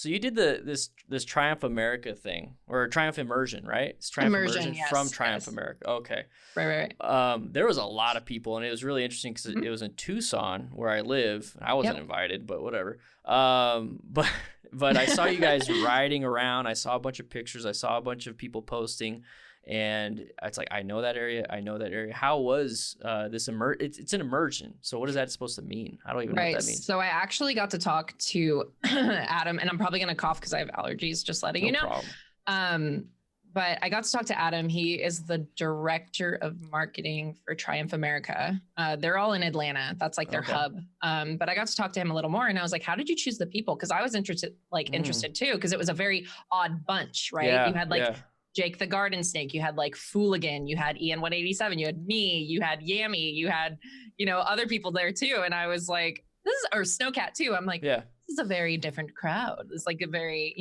So you did this Triumph America thing, or Triumph Immersion, right? It's Triumph Immersion Yes, from Triumph America. Okay. Right. There was a lot of people, and it was really interesting because it was in Tucson where I live. I wasn't invited, but whatever. But I saw you guys riding around. I saw a bunch of pictures. I saw a bunch of people posting, and it's like, I know that area. How was this it's an immersion. So what is that supposed to mean? I don't even know what that means. So I actually got to talk to Adam, and I'm probably going to cough because I have allergies, just letting you know. Problem. But I got to talk to Adam. He is the director of marketing for Triumph America. They're all in Atlanta. That's like their hub. But I got to talk to him a little more, and I was like, how did you choose the people? Because I was interested too, because it was a very odd bunch, right? Yeah, you had like Jake the Garden Snake, you had like Fooligan, you had Ian 187, you had me, you had Yami, you had, other people there too. And I was like, or Snowcat too. I'm like, this is a very different crowd. It's like a very,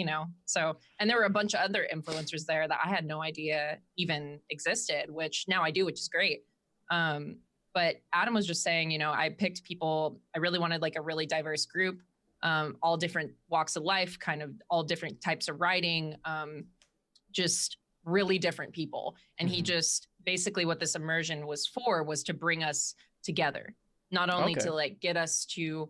so, and there were a bunch of other influencers there that I had no idea even existed, which now I do, which is great. But Adam was just saying, I picked people, I really wanted like a really diverse group, all different walks of life, kind of all different types of riding, just really different people. And he just, basically what this immersion was for was to bring us together, not only to like get us to,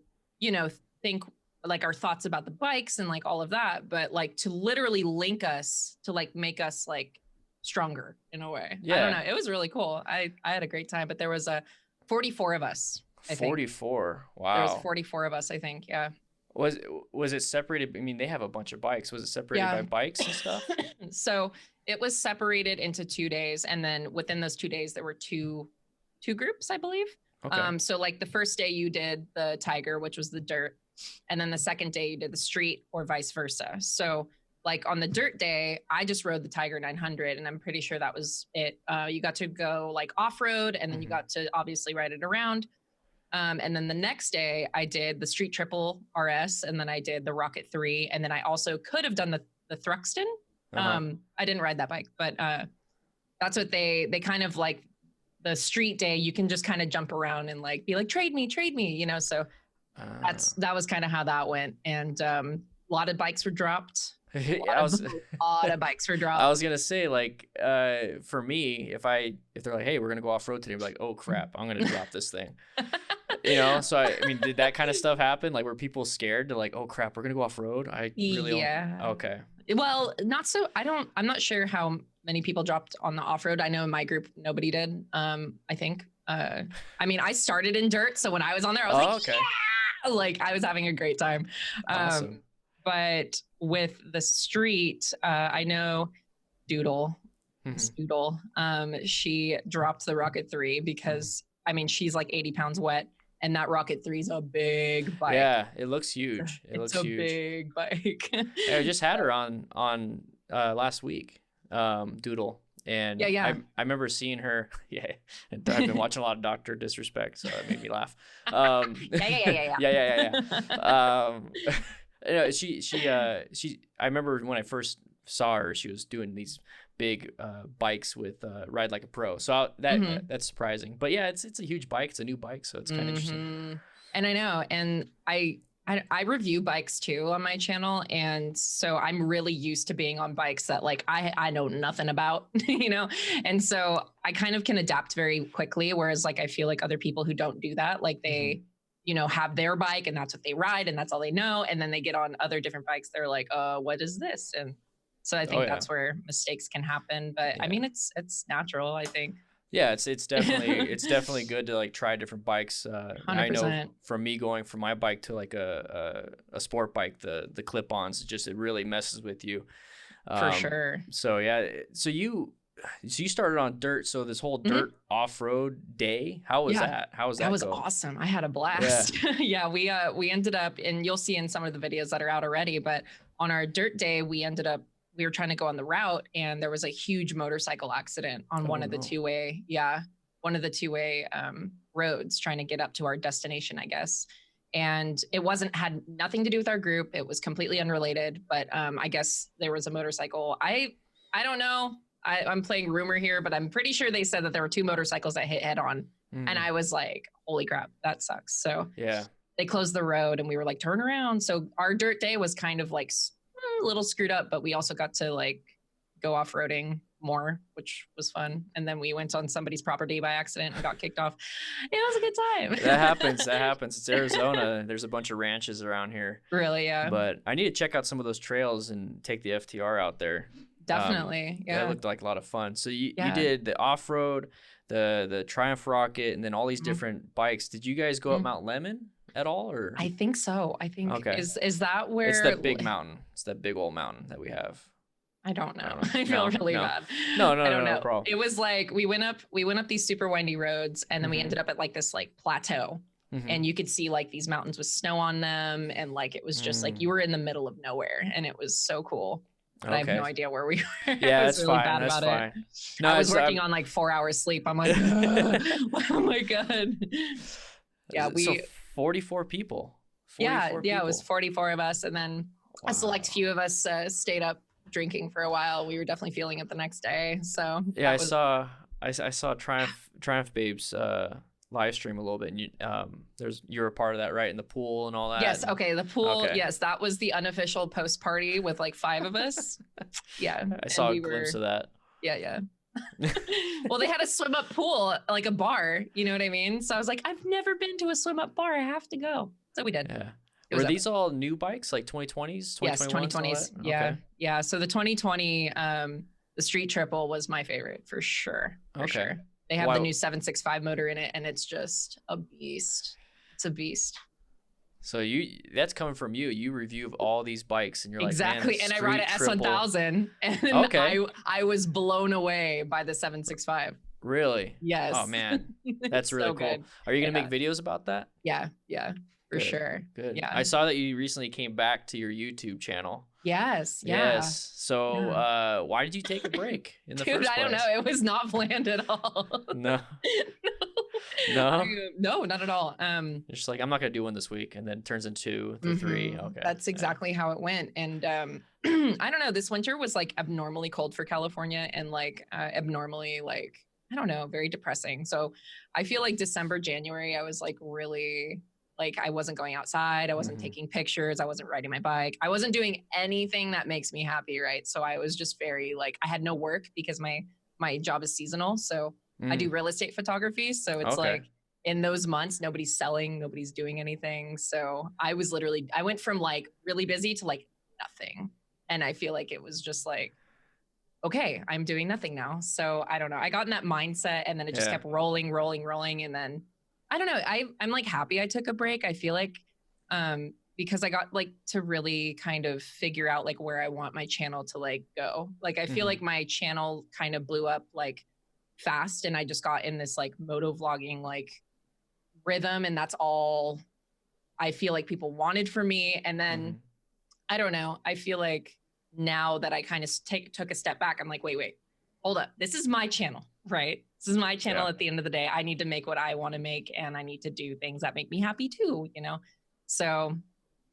think like our thoughts about the bikes and like all of that, but like to literally link us to like make us like stronger in a way. I don't know. It was really cool. I had a great time, but there was 44 of us. 44. Wow. There was 44 of us, I think. Yeah. Was it separated? I mean, they have a bunch of bikes. Was it separated by bikes and stuff? So it was separated into 2 days. And then within those 2 days, there were two groups, I believe. Okay. So like the first day you did the Tiger, which was the dirt. And then the second day you did the street, or vice versa. So like on the dirt day, I just rode the Tiger 900, and I'm pretty sure that was it. You got to go like off-road, and then you got to obviously ride it around. And then the next day I did the Street Triple RS, and then I did the Rocket 3. And then I also could have done the Thruxton. I didn't ride that bike, but that's what they kind of like. The street day, you can just kind of jump around and like be like, trade me, so that was kind of how that went. And a lot of bikes were dropped. A lot of bikes were dropped. I was gonna say, like, for me, if they're like, hey, we're gonna go off road today, I'm like, oh crap, I'm gonna drop this thing. So I mean, did that kind of stuff happen? Like, were people scared to like, oh crap, we're gonna go off road? I really okay. Well, not so. I'm not sure how many people dropped on the off road. I know in my group nobody did. I think. I mean, I started in dirt, so when I was on there, I was like I was having a great time. Awesome. But with the street, I know Doodle, she dropped the Rocket 3 because I mean she's like 80 pounds wet. And that Rocket 3 is a big bike. Yeah, it looks huge. It's a big bike. I just had her on last week, Doodle. And I remember seeing her. Yeah, and I've been watching a lot of Dr. Disrespect, so it made me laugh. She. I remember when I first saw her, she was doing these big bikes with Ride Like a Pro. So that's surprising. But yeah, it's a huge bike. It's a new bike, so it's kind of interesting. And I know, and I review bikes too on my channel, and so I'm really used to being on bikes that like I know nothing about, and so I kind of can adapt very quickly. Whereas like I feel like other people who don't do that, like they have their bike and that's what they ride and that's all they know, and then they get on other different bikes. They're like, what is this? And so I think that's where mistakes can happen. But I mean, it's natural, I think. Yeah, it's definitely good to like try different bikes. 100%. I know from me going from my bike to like a sport bike, the clip-ons, it really messes with you. For sure. So yeah, so you started on dirt. So this whole dirt off-road day, how was that? How was that? That was awesome. I had a blast. Yeah, we ended up, and you'll see in some of the videos that are out already, but on our dirt day, we were trying to go on the route, and there was a huge motorcycle accident on one of the two-way roads trying to get up to our destination, I guess. And it had nothing to do with our group. It was completely unrelated, but I guess there was a motorcycle. I don't know. I'm playing rumor here, but I'm pretty sure they said that there were 2 motorcycles that hit head on. And I was like, holy crap, that sucks. So they closed the road and we were like, turn around. So our dirt day was kind of like a little screwed up, but we also got to like go off-roading more, which was fun. And then we went on somebody's property by accident and got kicked off. It was a good time. That happens. It's Arizona. There's a bunch of ranches around here. Really, yeah. But I need to check out some of those trails and take the FTR out there. Definitely, yeah. That looked like a lot of fun. So you did the off-road, the Triumph Rocket, and then all these different bikes. Did you guys go up Mount Lemon at all, or? I think so. I think okay. Is that where it's that big mountain? It's that big old mountain that we have. I don't know. I feel really bad. No, I don't know. Problem. It was like we went up these super windy roads, and then we ended up at like this like plateau, and you could see like these mountains with snow on them, and like it was just like you were in the middle of nowhere, and it was so cool. But I have no idea where we were. Yeah, I was that's really fine. bad That's about fine. it. No, I was working on like 4 hours sleep. I'm like, oh my god. Yeah, so 44 people. 44 people. It was 44 of us, and then a select few of us stayed up drinking for a while. We were definitely feeling it the next day. So yeah, I saw Triumph Babes live stream a little bit, and you were a part of that, right? In the pool and all that. Yes. Okay. The pool. Okay. Yes, that was the unofficial post party with like 5 of us. Yeah. I saw a glimpse of that. Yeah. Well, they had a swim up pool, like a bar. You know what I mean? So I was like, I've never been to a swim up bar. I have to go. So we did. Yeah. Were these all new bikes, like 2020s, 2021s? Yes, 2020s. Yeah. Okay. Yeah. So the 2020, the Street Triple was my favorite for sure. For sure. They have the new 765 motor in it, and it's just a beast. It's a beast. So that's coming from you. You review all these bikes, and you're exactly. like, man, and I ride a S1000, and I was blown away by the 765. Really? Yes. Oh man, that's really so cool. good. Are you gonna make videos about that? Yeah. For sure. Good. Yeah. I saw that you recently came back to your YouTube channel. Yes. Yeah. Yes. So why did you take a break in the first place? I don't know. It was not planned at all. No. No, not at all. You're just like, I'm not gonna do one this week, and then it turns into the 3. Okay. That's exactly how it went. And I don't know. This winter was like abnormally cold for California, and like abnormally like I don't know, very depressing. So I feel like December, January, I was like really. Like I wasn't going outside. I wasn't taking pictures. I wasn't riding my bike. I wasn't doing anything that makes me happy. Right. So I was just very like, I had no work because my job is seasonal. So I do real estate photography. So it's like in those months, nobody's selling, nobody's doing anything. So I went from like really busy to like nothing. And I feel like it was just like, okay, I'm doing nothing now. So I don't know. I got in that mindset, and then it just kept rolling. And then I don't know. I'm like happy I took a break. I feel like because I got like to really kind of figure out like where I want my channel to like go. Like I feel like my channel kind of blew up like fast, and I just got in this like moto vlogging like rhythm, and that's all I feel like people wanted from me. And then I don't know. I feel like now that I kind of took a step back, I'm like, wait, hold up. This is my channel, right? This is my channel. At the end of the day, I need to make what I want to make, and I need to do things that make me happy too, you know? So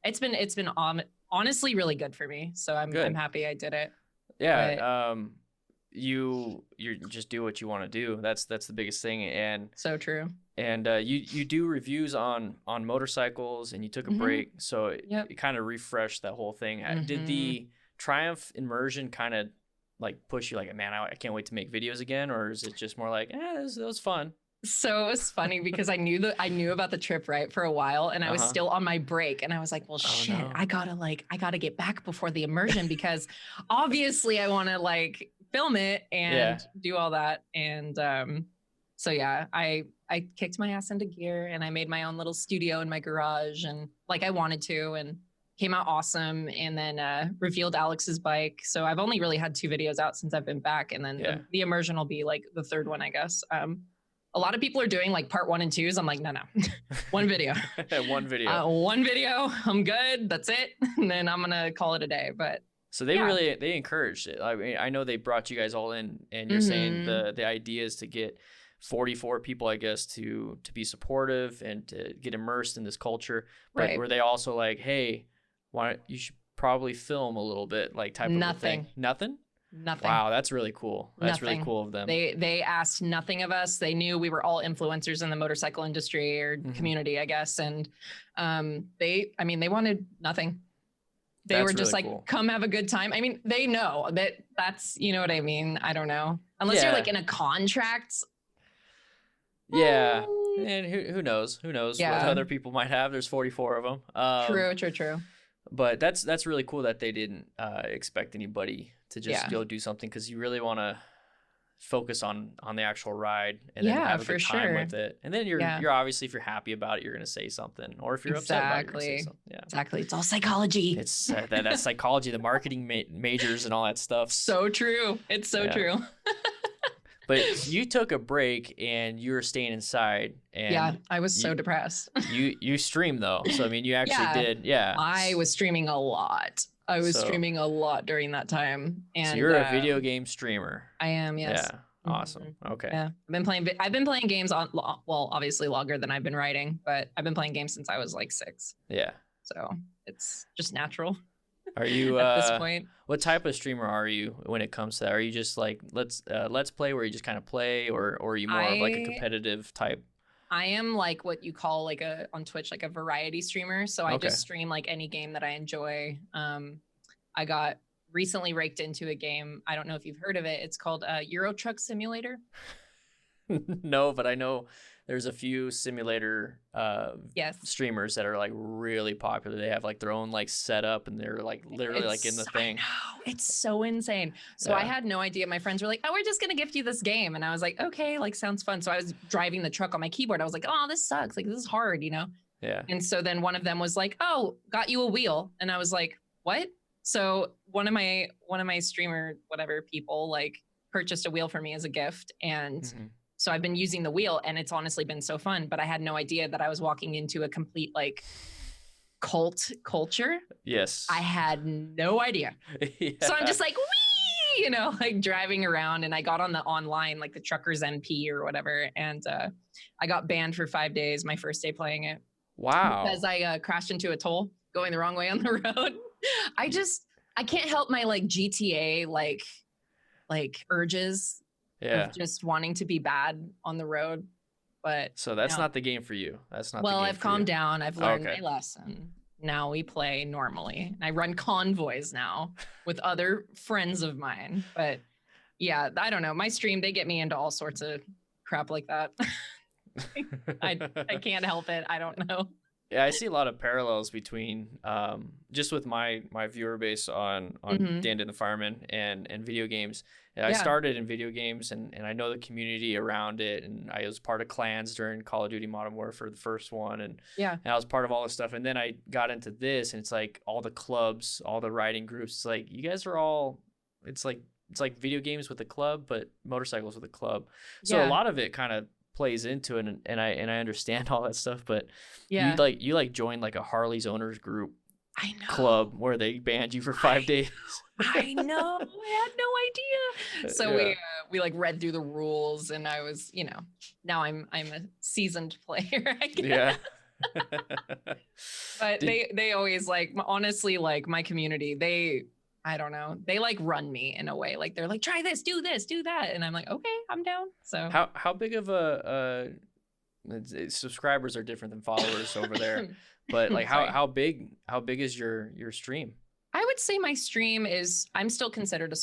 it's been honestly really good for me. So I'm happy I did it. Yeah. But, you just do what you want to do. That's the biggest thing. And so true. And you do reviews on motorcycles, and you took a break. So it kind of refreshed that whole thing. Did the Triumph immersion kind of like push you like, man, I can't wait to make videos again? Or is it just more like, that was fun? So it was funny because I knew about the trip, right, for a while, and I was still on my break, and I was like, well, shit, no. I gotta get back before the immersion, because obviously I want to like film it and do all that. And so yeah, I kicked my ass into gear, and I made my own little studio in my garage, and like I wanted to, and came out awesome. And then revealed Alex's bike. So I've only really had 2 videos out since I've been back. And then the immersion will be like the 3rd one, I guess. A lot of people are doing like part 1 and 2s. I'm like, no, one video. One video. I'm good. That's it. And then I'm going to call it a day. But so they encouraged it. I mean, I know they brought you guys all in, and you're saying the idea is to get 44 people, I guess, to be supportive and to get immersed in this culture. But were they also like, hey, you should probably film a little bit, like type of thing? Nothing. Wow, that's really cool. That's really cool of them. They asked nothing of us. They knew we were all influencers in the motorcycle industry or community, I guess. And they wanted nothing. They were just really like, cool. Come have a good time. I mean, they know that's, you know what I mean? I don't know. Unless you're like in a contract. Yeah. And who knows? Who knows what other people might have? There's 44 of them. True. But that's really cool that they didn't expect anybody to just go do something, because you really want to focus on the actual ride and then have a good time with it. And then you're obviously, if you're happy about it, you're going to say something, or if you're upset about it, you're going to say something. Yeah. Exactly. It's all psychology. It's that psychology, the marketing majors and all that stuff. So true. It's so true. But you took a break and you were staying inside. And I was so depressed. You streamed though. So, I mean, you actually did. Yeah. I was streaming a lot. I was streaming a lot during that time. And so you're a video game streamer. I am, yes. Yeah. Awesome. Okay. Yeah. I've been playing games obviously longer than I've been writing, but I've been playing games since I was like 6. Yeah. So it's just natural. Are you at this point? What type of streamer are you when it comes to that? Are you just like let's play, where you just kind of play, or are you more of like a competitive type? I am like what you call like on Twitch, like a variety streamer. So I just stream like any game that I enjoy. I got recently raked into a game. I don't know if you've heard of it. It's called Euro Truck Simulator. No, but I know there's a few simulator streamers that are like really popular. They have like their own like setup, and they're like literally like in the thing. I know. It's so insane. So I had no idea. My friends were like, "Oh, we're just gonna gift you this game," and I was like, "Okay, like sounds fun." So I was driving the truck on my keyboard. I was like, "Oh, this sucks. Like this is hard, you know?" Yeah. And so then one of them was like, "Oh, got you a wheel," and I was like, "What?" So one of my streamer whatever people like purchased a wheel for me as a gift, and so I've been using the wheel, and it's honestly been so fun. But I had no idea that I was walking into a complete like cult culture. Yes, I had no idea. So I'm just like, wee, you know, like driving around, and I got on the online like the Truckers NP or whatever, and I got banned for 5 days. My first day playing it. Wow. Because I crashed into a toll going the wrong way on the road. I can't help my like GTA like urges of just wanting to be bad on the road. But so that's not the game for you. That's not. Well, I've calmed down. I've learned my lesson. Now we play normally. I run convoys now with other friends of mine. But yeah, I don't know. My stream, they get me into all sorts of crap like that. I can't help it. I don't know. Yeah, I see a lot of parallels between just with my viewer base on DanDanTheFireman and video games. And I started in video games, and I know the community around it, and I was part of clans during Call of Duty Modern Warfare, the first one, and I was part of all this stuff. And then I got into this, and it's like all the clubs, all the riding groups. It's like you guys are all. It's like video games with a club, but motorcycles with a club. So a lot of it kind of plays into it, and I understand all that stuff, but you joined like a Harley's owners group club where they banned you for 5 days. I know. I had no idea. So we like read through the rules, and I was, you know, now I'm a seasoned player, I guess. But they always like, honestly, like my community, I don't know. They like run me in a way. Like they're like, try this, do that. And I'm like, okay, I'm down. So how big of a subscribers are different than followers over there, but like how big is your stream? I would say my stream I'm still considered a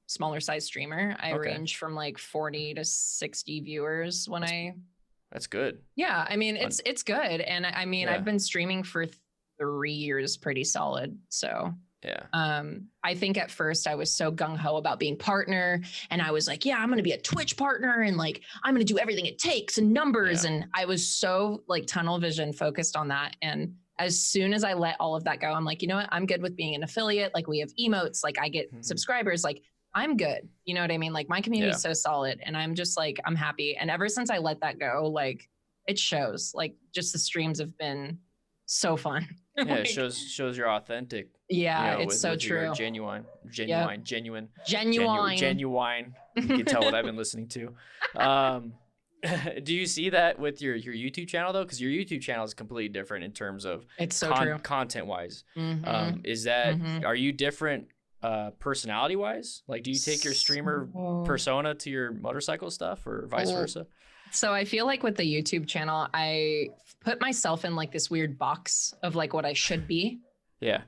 smaller size streamer. I range from like 40 to 60 viewers That's good. Yeah. I mean, it's good. And I mean, I've been streaming for 3 years pretty solid. So I think at first I was so gung-ho about being partner, and I was like, I'm going to be a Twitch partner, and like, I'm going to do everything it takes and numbers. And I was so like tunnel vision focused on that. And as soon as I let all of that go, I'm like, you know what? I'm good with being an affiliate. Like we have emotes, like I get subscribers, like I'm good. You know what I mean? Like my community is so solid, and I'm just like, I'm happy. And ever since I let that go, like it shows, like just the streams have been so fun. Yeah, it shows you're authentic. Yeah, it's so true. Genuine. You can tell what I've been listening to. Do you see that with your YouTube channel though? Because your YouTube channel is completely different in terms of content wise. Is that are you different personality wise? Like, do you take your streamer persona to your motorcycle stuff, or vice versa? So I feel like with the YouTube channel, I put myself in like this weird box of like what I should be. Yeah.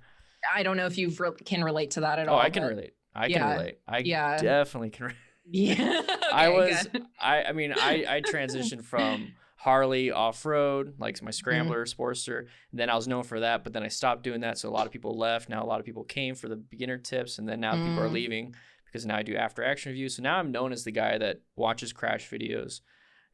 I don't know if you can relate to that at all. Oh, I can relate. I can relate. I definitely can relate. Yeah. Okay, I transitioned from Harley off-road, like my Scrambler Sportster. And then I was known for that, but then I stopped doing that. So a lot of people left. Now a lot of people came for the beginner tips, and then now people are leaving because now I do after action reviews. So now I'm known as the guy that watches crash videos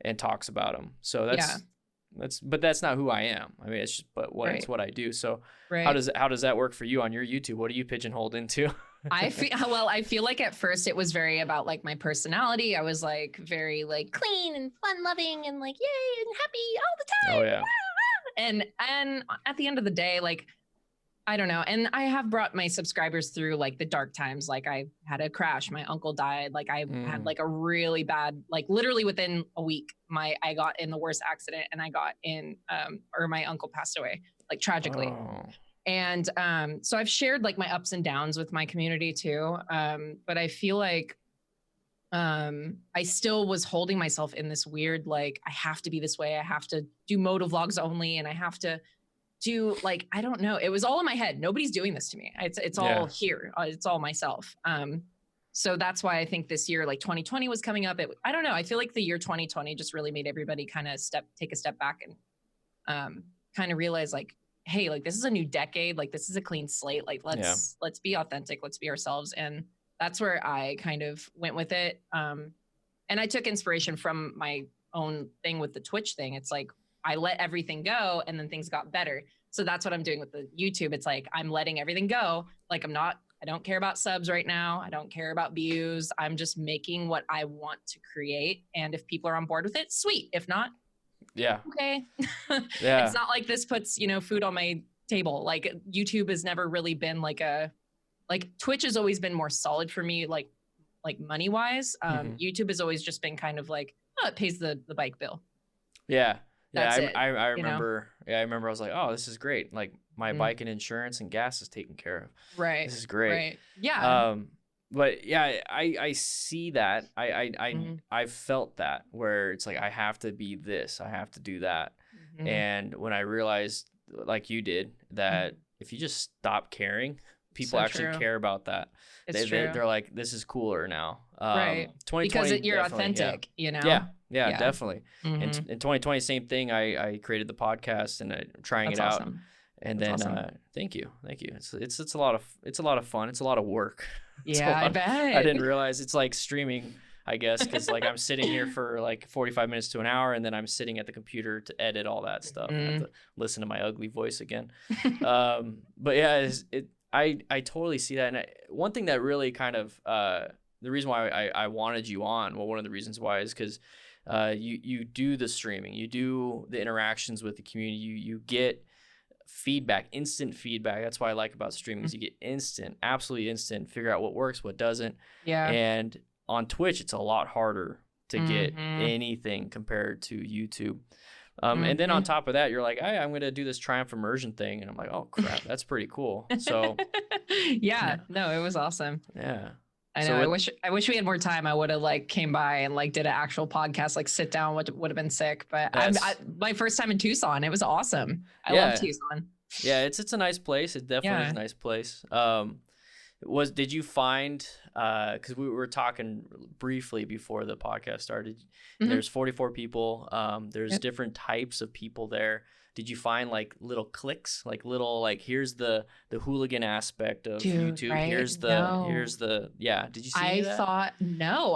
and talks about them. So that's not who I am. I mean, it's just, it's what I do. So how does that work for you on your YouTube? What do you pigeonholed into? I feel like at first it was very about like my personality. I was like very like clean and fun loving and like yay and happy all the time. Oh yeah. And at the end of the day, like I don't know. And I have brought my subscribers through like the dark times. Like I had a crash, my uncle died. Like I had like a really bad, like literally within a week, I got in the worst accident and I got in, or my uncle passed away, like tragically. Oh. And so I've shared like my ups and downs with my community too. But I feel like I still was holding myself in this weird, like, I have to be this way. I have to do moto vlogs only. And I have to do like, I don't know. It was all in my head. Nobody's doing this to me. It's all here. It's all myself. So that's why I think this year, like 2020 was coming up. I don't know. I feel like the year 2020 just really made everybody kind of take a step back and kind of realize like, hey, like this is a new decade. Like this is a clean slate. Like let's be authentic. Let's be ourselves. And that's where I kind of went with it. And I took inspiration from my own thing with the Twitch thing. It's like, I let everything go and then things got better. So that's what I'm doing with the YouTube. It's like, I'm letting everything go. Like I don't care about subs right now. I don't care about views. I'm just making what I want to create. And if people are on board with it, sweet. If not, okay. It's not like this puts, food on my table. Like YouTube has never really been like Twitch has always been more solid for me, like money wise. YouTube has always just been kind of like, oh, it pays the bike bill. Yeah. That's I remember. Yeah, I remember. I was like, "Oh, this is great! Like my bike and insurance and gas is taken care of. Right. This is great. Right. Yeah. But yeah, I see that. I felt that where it's like I have to be this, I have to do that, and when I realized, like you did, that if you just stop caring, people actually care about that. They're like, this is cooler now. Right. 2020 because you're authentic. Yeah, definitely. And in 2020, same thing. I created the podcast and I'm trying it out. Awesome. And then thank you. It's a lot of fun. It's a lot of work. Yeah, I bet. I didn't realize it's like streaming, I guess, because like I'm sitting here for like 45 minutes to an hour, and then I'm sitting at the computer to edit all that stuff. I have to listen to my ugly voice again. But yeah, I totally see that. And one thing that really kind of the reason why I wanted you on, well, one of the reasons why is because you do the streaming, you do the interactions with the community, you get feedback, instant feedback. That's what I like about streaming is you get absolutely instant, figure out what works, what doesn't. Yeah. And on Twitch, it's a lot harder to get anything compared to YouTube. And then on top of that, you're like, hey, I'm going to do this Triumph immersion thing. And I'm like, oh, crap, that's pretty cool. So no, it was awesome. Yeah. I know. I wish we had more time. I would have like came by and like did an actual podcast, like sit down, would have been sick. But my first time in Tucson, it was awesome. I love Tucson. Yeah, it's a nice place. It definitely is a nice place. Did you find, because we were talking briefly before the podcast started, there's 44 people, there's different types of people there. Did you find like little cliques, like little, like here's the hooligan aspect of YouTube, right? here's the did you see that?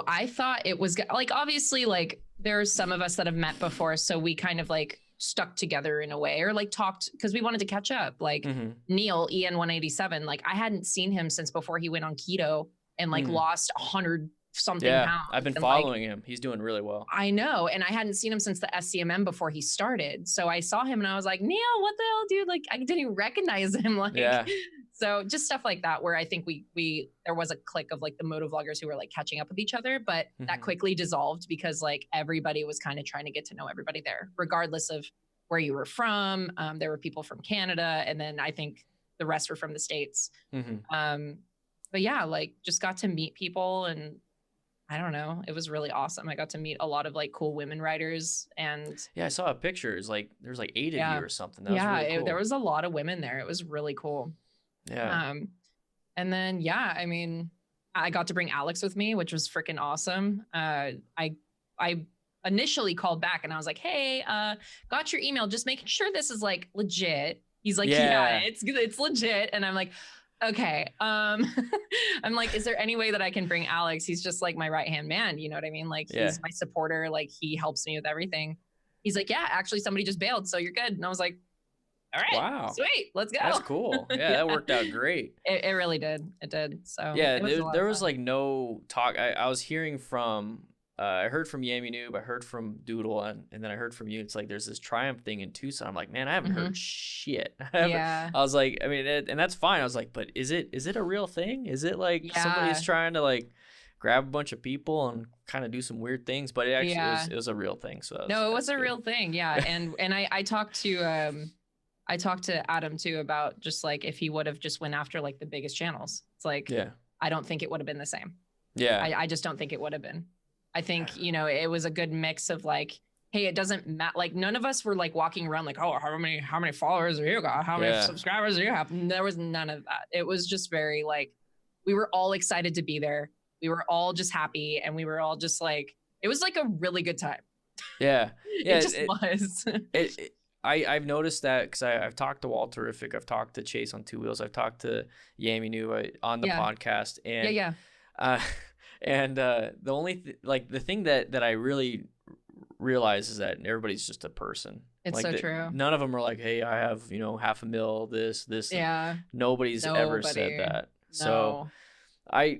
I thought it was like, obviously like there's some of us that have met before, so we kind of like stuck together in a way, or like talked because we wanted to catch up. Like Neil EN187, like I hadn't seen him since before he went on keto and like lost 100 something pounds. I've been following him. He's doing really well. I know, and I hadn't seen him since the SCMM before he started. So I saw him and I was like, Neil, what the hell, dude? Like I didn't even recognize him. Like so just stuff like that, where I think there was a clique of like the moto vloggers who were like catching up with each other, but that quickly dissolved because like everybody was kind of trying to get to know everybody there, regardless of where you were from. There were people from Canada, and then I think the rest were from the States. But yeah, like just got to meet people, and I don't know, it was really awesome. I got to meet a lot of like cool women riders, and I saw pictures. Like there's like 8 of you or something. That was really cool. There was a lot of women there. It was really cool. Yeah. And then, yeah, I mean, I got to bring Alex with me, which was freaking awesome. I initially called back and I was like, hey, got your email, just making sure this is like legit. He's like, yeah, it's legit. And I'm like, okay. I'm like, is there any way that I can bring Alex? He's just like my right-hand man. You know what I mean? Like he's my supporter. Like he helps me with everything. He's like, yeah, actually somebody just bailed. So you're good. And I was like, all right, wow, sweet, let's go. That's cool. Yeah, that worked out great. It really did. It did. So yeah, there was like no talk. I was hearing from, I heard from Yami Noob, I heard from Doodle, and then I heard from you. It's like there's this Triumph thing in Tucson. I'm like, man, I haven't heard shit. I was like, I mean, and that's fine. I was like, but is it a real thing? Is it like somebody's trying to like grab a bunch of people and kind of do some weird things? But it actually it was a real thing. So it was a real thing. Yeah, and I talked to Adam too about just like if he would have just went after like the biggest channels. It's like, I don't think it would have been the same. Yeah. I just don't think it would have been. I think, you know, it was a good mix of like, hey, it doesn't matter. Like none of us were like walking around like, oh, how many followers do you got? How many subscribers do you have? There was none of that. It was just very like, we were all excited to be there. We were all just happy. And we were all just like, it was like a really good time. Yeah. It just was. I've noticed that because I've talked to Walterific, I've talked to Chase on Two Wheels, I've talked to Yami Noob on the podcast, and the only the thing that I really realize is that everybody's just a person. It's like so true. None of them are like, hey, I have 500,000, this. Yeah. Nobody's ever said that. No. So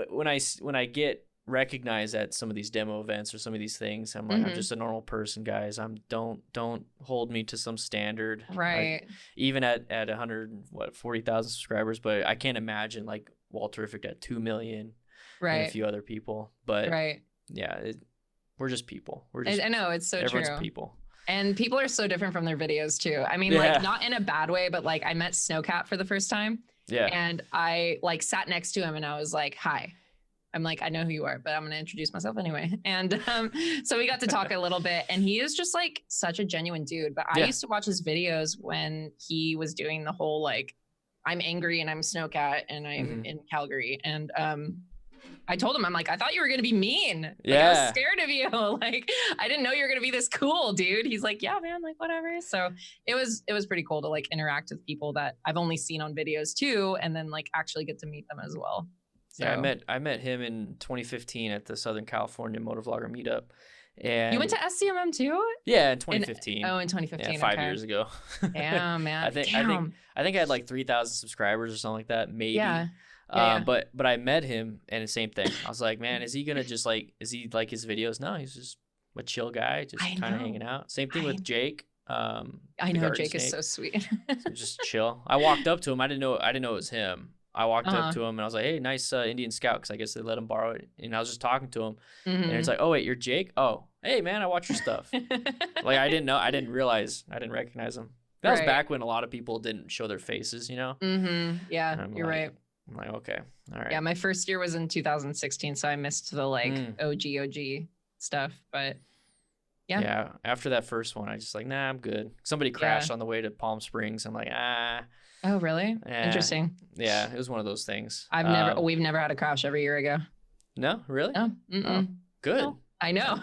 when I get recognized at some of these demo events or some of these things, I'm like, I'm just a normal person, guys. Don't hold me to some standard, right? Even at 40,000 subscribers, but I can't imagine like Walterific at 2 million, right, and a few other people. But yeah, we're just people. I know, it's so everyone's true. People. And people are so different from their videos too. I mean, like not in a bad way, but like I met Snowcat for the first time. Yeah. And I like sat next to him and I was like, hi. I'm like, I know who you are, but I'm going to introduce myself anyway. And so we got to talk a little bit, and he is just like such a genuine dude. But I used to watch his videos when he was doing the whole, like, I'm angry and I'm Snowcat and I'm in Calgary. And I told him, I'm like, I thought you were going to be mean. Like, I was scared of you. Like, I didn't know you were going to be this cool, dude. He's like, yeah, man, like whatever. So it was pretty cool to like interact with people that I've only seen on videos too. And then like actually get to meet them as well. So. Yeah, I met him in 2015 at the Southern California Motovlogger meetup. And you went to SCMM too? Yeah, in 2015. In 2015. Yeah, 5 years ago. Yeah, man. I think I had like 3,000 subscribers or something like that, maybe. Yeah. But I met him and the same thing. I was like, man, is he gonna just like, is he like his videos? No, he's just a chill guy, just kind of hanging out. Same thing with Jake. I know Jake is so sweet. So just chill. I walked up to him. I didn't know it was him. I walked up to him and I was like, hey, nice Indian Scout, because I guess they let him borrow it. And I was just talking to him. And it's like, oh, wait, you're Jake? Oh, hey, man, I watch your stuff. Like, I didn't recognize him. That was back when a lot of people didn't show their faces, you know? Yeah, you're right. I'm like, okay, all right. Yeah, my first year was in 2016, so I missed the like OG stuff. But yeah, after that first one, I just like, nah, I'm good. Somebody crashed on the way to Palm Springs. I'm like, Oh, really? Interesting. Yeah, it was one of those things. We've never had a crash every year ago. No, really? No. Oh, good. No. I know.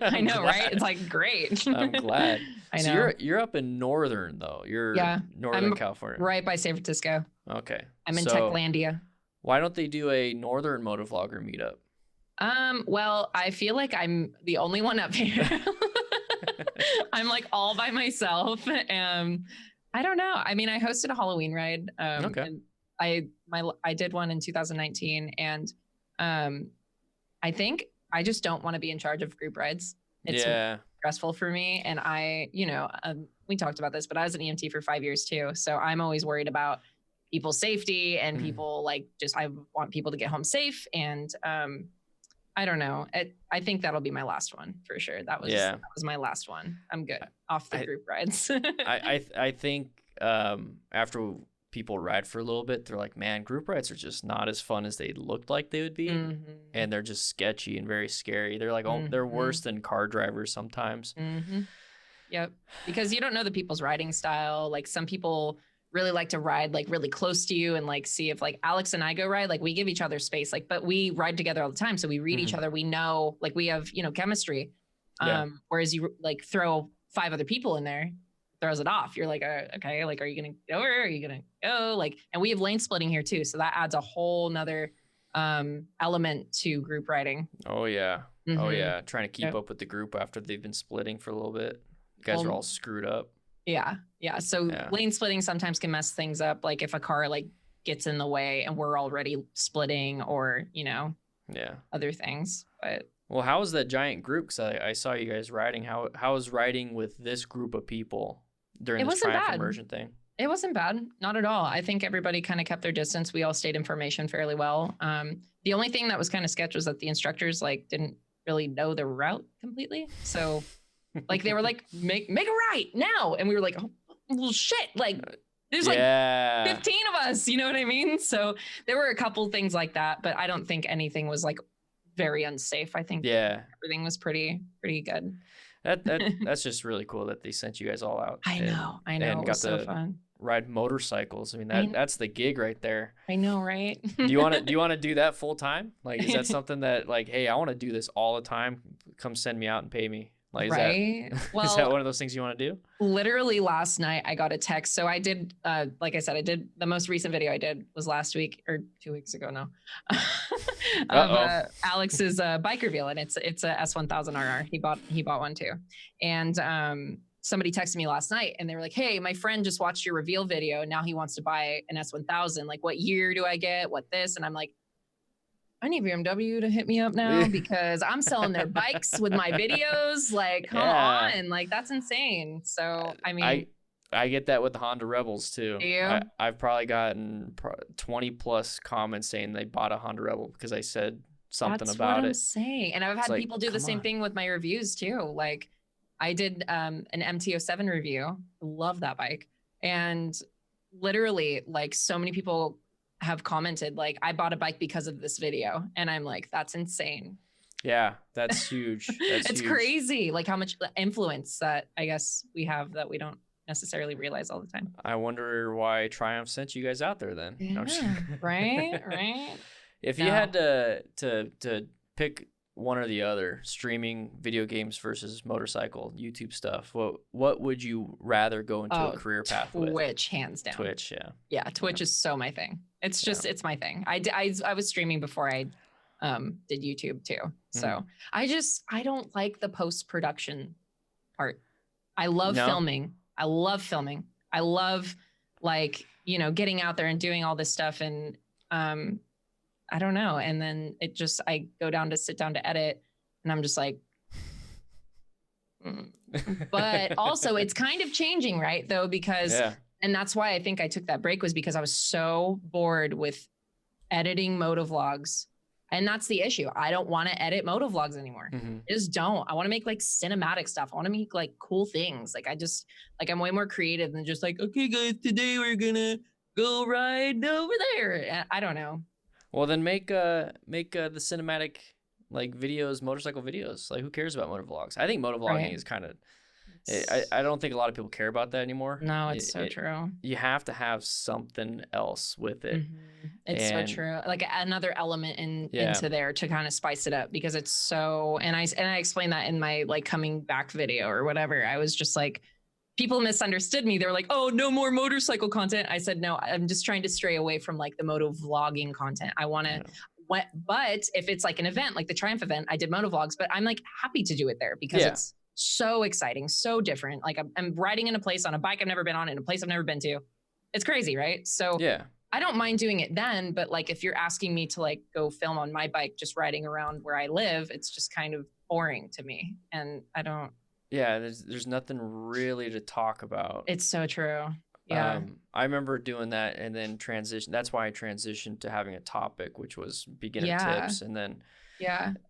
I know, right? It's like great. I'm glad. I know. So you're up in northern though. You're Northern California. Right by San Francisco. Okay. I'm in Techlandia. Why don't they do a northern motovlogger meetup? Well, I feel like I'm the only one up here. I'm like all by myself. I don't know. I mean, I hosted a Halloween ride. And I did one in 2019, and I think I just don't want to be in charge of group rides. It's stressful for me, and we talked about this, but I was an EMT for 5 years too, so I'm always worried about people's safety and people I want people to get home safe, and I don't know. I think that'll be my last one for sure. That was my last one. I'm good off the group rides. I think after people ride for a little bit, they're like, man, group rides are just not as fun as they looked like they would be. And they're just sketchy and very scary. They're like, they're worse than car drivers sometimes. Yep. Because you don't know the people's riding style. Like some people really like to ride like really close to you and like see if like Alex and I go ride, like we give each other space, like, but we ride together all the time. So we read each other. We know, like we have, you know, chemistry. Whereas you like throw 5 other people in there, throws it off. You're like, okay, like, are you going to go or are you going to go? Like, and we have lane splitting here too. So that adds a whole nother element to group riding. Oh yeah. Oh yeah. Trying to keep up with the group after they've been splitting for a little bit. You guys are all screwed up. Yeah. So lane splitting sometimes can mess things up. Like if a car like gets in the way and we're already splitting or, you know, other things. But well, how was that giant group? Cause I saw you guys riding. How was riding with this group of people during this Triumph immersion thing? It wasn't bad. Not at all. I think everybody kind of kept their distance. We all stayed in formation fairly well. The only thing that was kind of sketch was that the instructors like didn't really know the route completely. So like they were like, make a right now. And we were like, oh, well, shit. Like there's like 15 of us, you know what I mean? So there were a couple things like that, but I don't think anything was like very unsafe. I think everything was pretty good. That's just really cool that they sent you guys all out. I know. And it was so fun. Ride motorcycles. I mean, that's the gig right there. I know, right? Do you want to do that full time? Like, is that something that like, hey, I want to do this all the time. Come send me out and pay me. Like, is that one of those things you want to do? Literally last night I got a text. So I did, like I said, I did the most recent video I did was last week or 2 weeks ago now of Alex's bike reveal, and it's a S1000RR. He bought one too, and somebody texted me last night and they were like, hey, my friend just watched your reveal video and now he wants to buy an S1000. Like, what year do I get? What this? And I'm like, I need BMW to hit me up now because I'm selling their bikes with my videos. Like, come on. Like, that's insane. So, I mean, I get that with the Honda Rebels too. Do you? I've probably gotten 20 plus comments saying they bought a Honda Rebel because I said something about it. I'm saying. And I've had people do the same thing with my reviews too. Like, I did an MT-07 review. Love that bike. And literally, like, so many people have commented like, I bought a bike because of this video, and I'm like, that's insane. Yeah, that's huge. It's crazy, like how much influence that I guess we have that we don't necessarily realize all the time. I wonder why Triumph sent you guys out there then. Right. If you had to pick one or the other, streaming video games versus motorcycle YouTube stuff, what would you rather go into a career path with? Twitch, hands down. Twitch, Twitch is so my thing. It's just it's my thing. I was streaming before I did YouTube too. So I don't like the post-production part. I love filming. I love like, you know, getting out there and doing all this stuff, and I don't know. And then I go down to sit down to edit and I'm just like, but also it's kind of changing, right? Though, because, and that's why I think I took that break, was because I was so bored with editing motovlogs. And that's the issue. I don't want to edit motovlogs anymore. I just don't. I want to make like cinematic stuff. I want to make like cool things. Like I'm way more creative than just like, okay guys, today we're gonna go ride over there. I don't know. Well, then make the cinematic like videos, motorcycle videos. Like, who cares about motovlogs? I think motovlogging is kind of. I don't think a lot of people care about that anymore. No, it's so true. You have to have something else with it. It's so true. Like another element into there to kind of spice it up, because it's so. And I explained that in my like coming back video or whatever. I was just like, people misunderstood me. They were like, oh, no more motorcycle content. I said, no, I'm just trying to stray away from like the moto vlogging content. I want to, but if it's like an event, like the Triumph event, I did moto vlogs, but I'm like happy to do it there because it's so exciting, so different. Like I'm riding in a place on a bike I've never been on, in a place I've never been to. It's crazy, right? So I don't mind doing it then, but like if you're asking me to like go film on my bike, just riding around where I live, it's just kind of boring to me. And I don't. Yeah, there's nothing really to talk about. It's so true. Yeah. I remember doing that and then transition. That's why I transitioned to having a topic, which was beginner tips. And then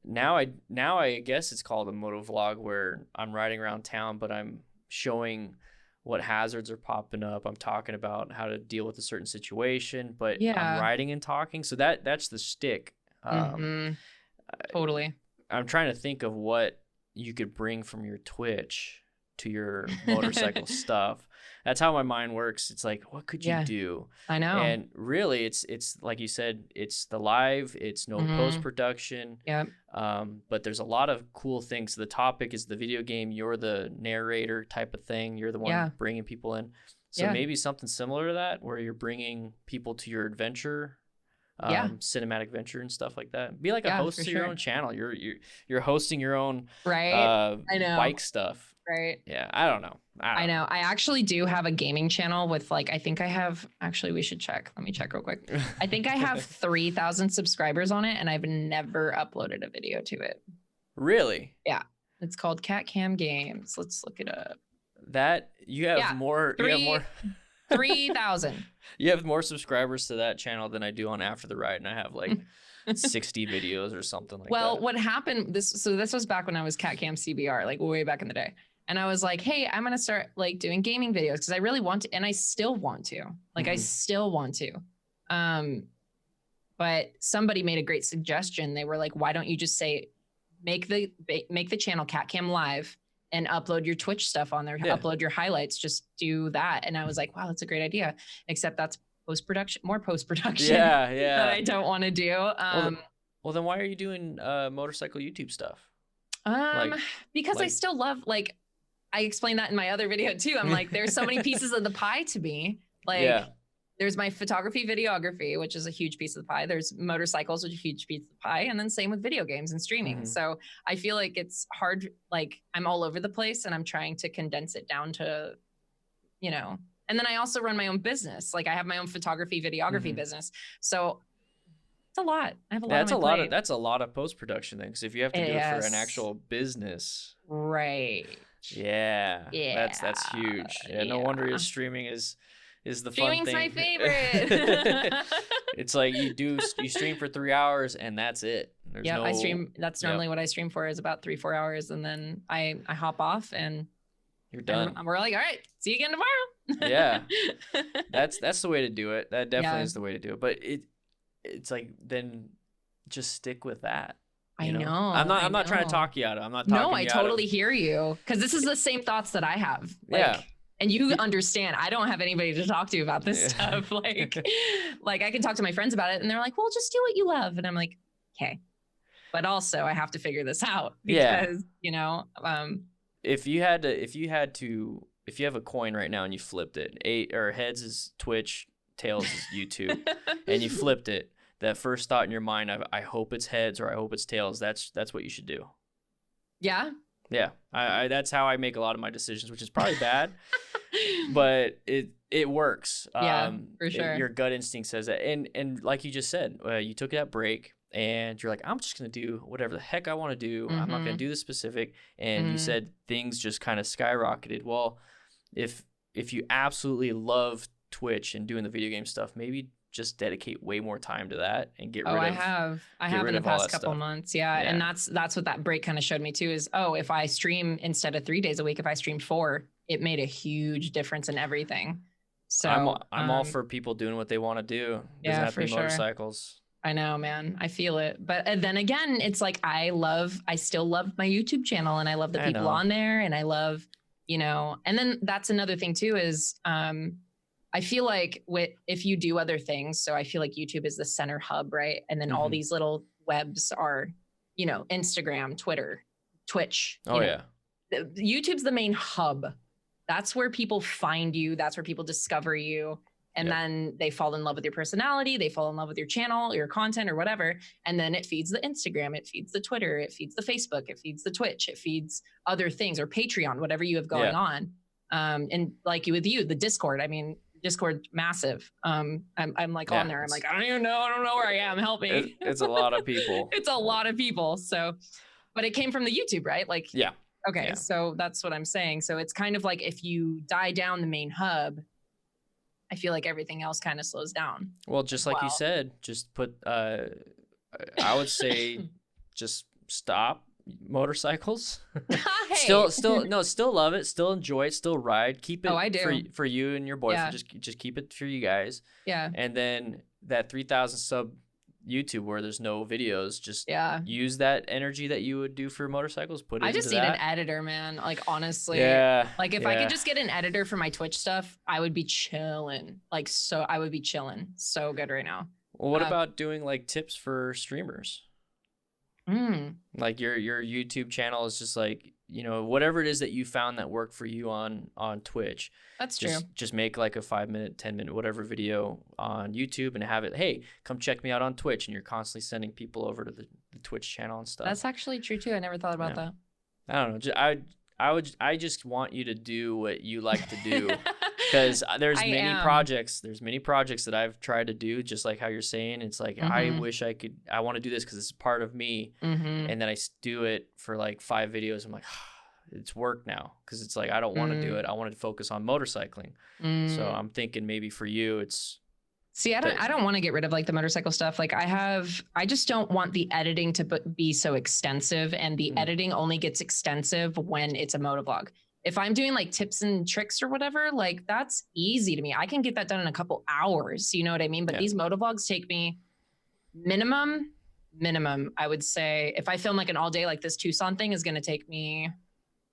now I guess it's called a moto vlog, where I'm riding around town, but I'm showing what hazards are popping up. I'm talking about how to deal with a certain situation, but I'm riding and talking. So that's the stick. Totally. I'm trying to think of what you could bring from your Twitch to your motorcycle stuff. that's how my mind works. It's like, what could you do? I know. And really, it's like you said, it's the live, it's no post-production. Yep. But there's a lot of cool things. The topic is the video game. You're the narrator type of thing. You're the one bringing people in. So maybe something similar to that, where you're bringing people to your adventure, cinematic venture and stuff like that. Be like a host of your own channel. You're hosting your own I know. bike stuff. Right. Yeah. I don't know. I know. I actually do have a gaming channel with like, I think I have, actually we should check. Let me check real quick. I think I have 3,000 subscribers on it and I've never uploaded a video to it. Really? Yeah. It's called KatKam Games. Let's look it up. That you have more. 3,000. You have more subscribers to that channel than I do on After the Ride, and I have like 60 videos or something like that. Well, what happened? This was back when I was KatKam CBR, like way back in the day. And I was like, hey, I'm gonna start like doing gaming videos because I really want to, and I still want to. Like I still want to. But somebody made a great suggestion. They were like, why don't you just say, make the channel KatKam Live and upload your Twitch stuff on there, upload your highlights, just do that. And I was like, wow, that's a great idea. Except that's more post-production that I don't want to do. Well, then why are you doing motorcycle YouTube stuff? Because I still love, like, I explained that in my other video too. I'm like, there's so many pieces of the pie to me. Like, there's my photography, videography, which is a huge piece of the pie. There's motorcycles, which is a huge piece of the pie. And then same with video games and streaming. So I feel like it's hard. Like I'm all over the place and I'm trying to condense it down to, you know, and then I also run my own business. Like I have my own photography, videography business. So it's a lot. I have a lot. That's a lot of post-production things. If you have to do it for an actual business. Right. Yeah. That's huge. Yeah. No wonder your streaming is the fun thing. Streaming's my favorite. It's like you stream for 3 hours and that's it. I stream. That's normally what I stream for is about 3-4 hours. And then I hop off and you're done. And we're like, all right, see you again tomorrow. Yeah. That's the way to do it. That definitely is the way to do it. But it's like, then just stick with that. I know. I'm not trying to talk you out of it. I'm not talking you out of it. No, I totally hear you. Because this is the same thoughts that I have. Like, and you understand, I don't have anybody to talk to about this stuff. Like I can talk to my friends about it and they're like, well, just do what you love. And I'm like, okay. But also I have to figure this out because, you know, if you have a coin right now and you flipped it, heads is Twitch, tails is YouTube, and you flipped it, that first thought in your mind, I hope it's heads or I hope it's tails. That's what you should do. Yeah. Yeah. I that's how I make a lot of my decisions, which is probably bad, but it works. For sure. Your gut instinct says that. And like you just said, you took that break and you're like, I'm just going to do whatever the heck I want to do. I'm not going to do the specific. And you said things just kind of skyrocketed. Well, if you absolutely love Twitch and doing the video game stuff, maybe just dedicate way more time to that and get rid of. I have in the past couple months. Yeah. And that's what that break kind of showed me too, is, if I stream instead of 3 days a week, if I stream 4, it made a huge difference in everything. So I'm all for people doing what they want to do. Doesn't have to be motorcycles. I know, man. I feel it. But then again, it's like, I still love my YouTube channel and I love the people on there and I love, you know, and then that's another thing too, is, I feel like if you do other things, so I feel like YouTube is the center hub, right? And then all these little webs are, you know, Instagram, Twitter, Twitch. YouTube's the main hub. That's where people find you. That's where people discover you. And then they fall in love with your personality. They fall in love with your channel, your content or whatever. And then it feeds the Instagram, it feeds the Twitter, it feeds the Facebook, it feeds the Twitch, it feeds other things or Patreon, whatever you have going on. And like with you, the Discord, I mean, Discord massive. I'm like on there. I'm like, I don't even know. I don't know where I am. Help me. It's a lot of people. It's a lot of people. So, but it came from the YouTube, right? Like, okay. So that's what I'm saying. So it's kind of like if you die down the main hub, I feel like everything else kind of slows down. Well, just like you said, just put, I would say just stop motorcycles. Still love it, still enjoy it, still ride, keep it I do. For you and your boyfriend. Just keep it for you guys. And then that 3,000 sub YouTube where there's no videos, just use that energy that you would do for motorcycles, put it I into just need an editor, man. Like, honestly. Yeah. Like, if I could just get an editor for my Twitch stuff, I would be chilling. Like, so I would be chilling so good right now. Well, what about doing like tips for streamers? Like your YouTube channel is just like, you know, whatever it is that you found that worked for you on Twitch. That's true. Just make like a 5-minute, 10-minute, whatever video on YouTube and have it, hey, come check me out on Twitch. And you're constantly sending people over to the Twitch channel and stuff. That's actually true too. I never thought about that. I don't know. I just want you to do what you like to do. Because there's many projects that I've tried to do, just like how you're saying. It's like, I wish I could, I want to do this because it's part of me. And then I do it for like 5 videos. I'm like, it's work now. Because it's like, I don't want to do it. I wanted to focus on motorcycling. So I'm thinking maybe for you, it's. See, I don't want to get rid of like the motorcycle stuff. Like I just don't want the editing to be so extensive, and the editing only gets extensive when it's a motovlog. If I'm doing like tips and tricks or whatever, like that's easy to me. I can get that done in a couple hours. You know what I mean? But these motovlogs take me minimum, I would say, if I film like an all day, like this Tucson thing is going to take me,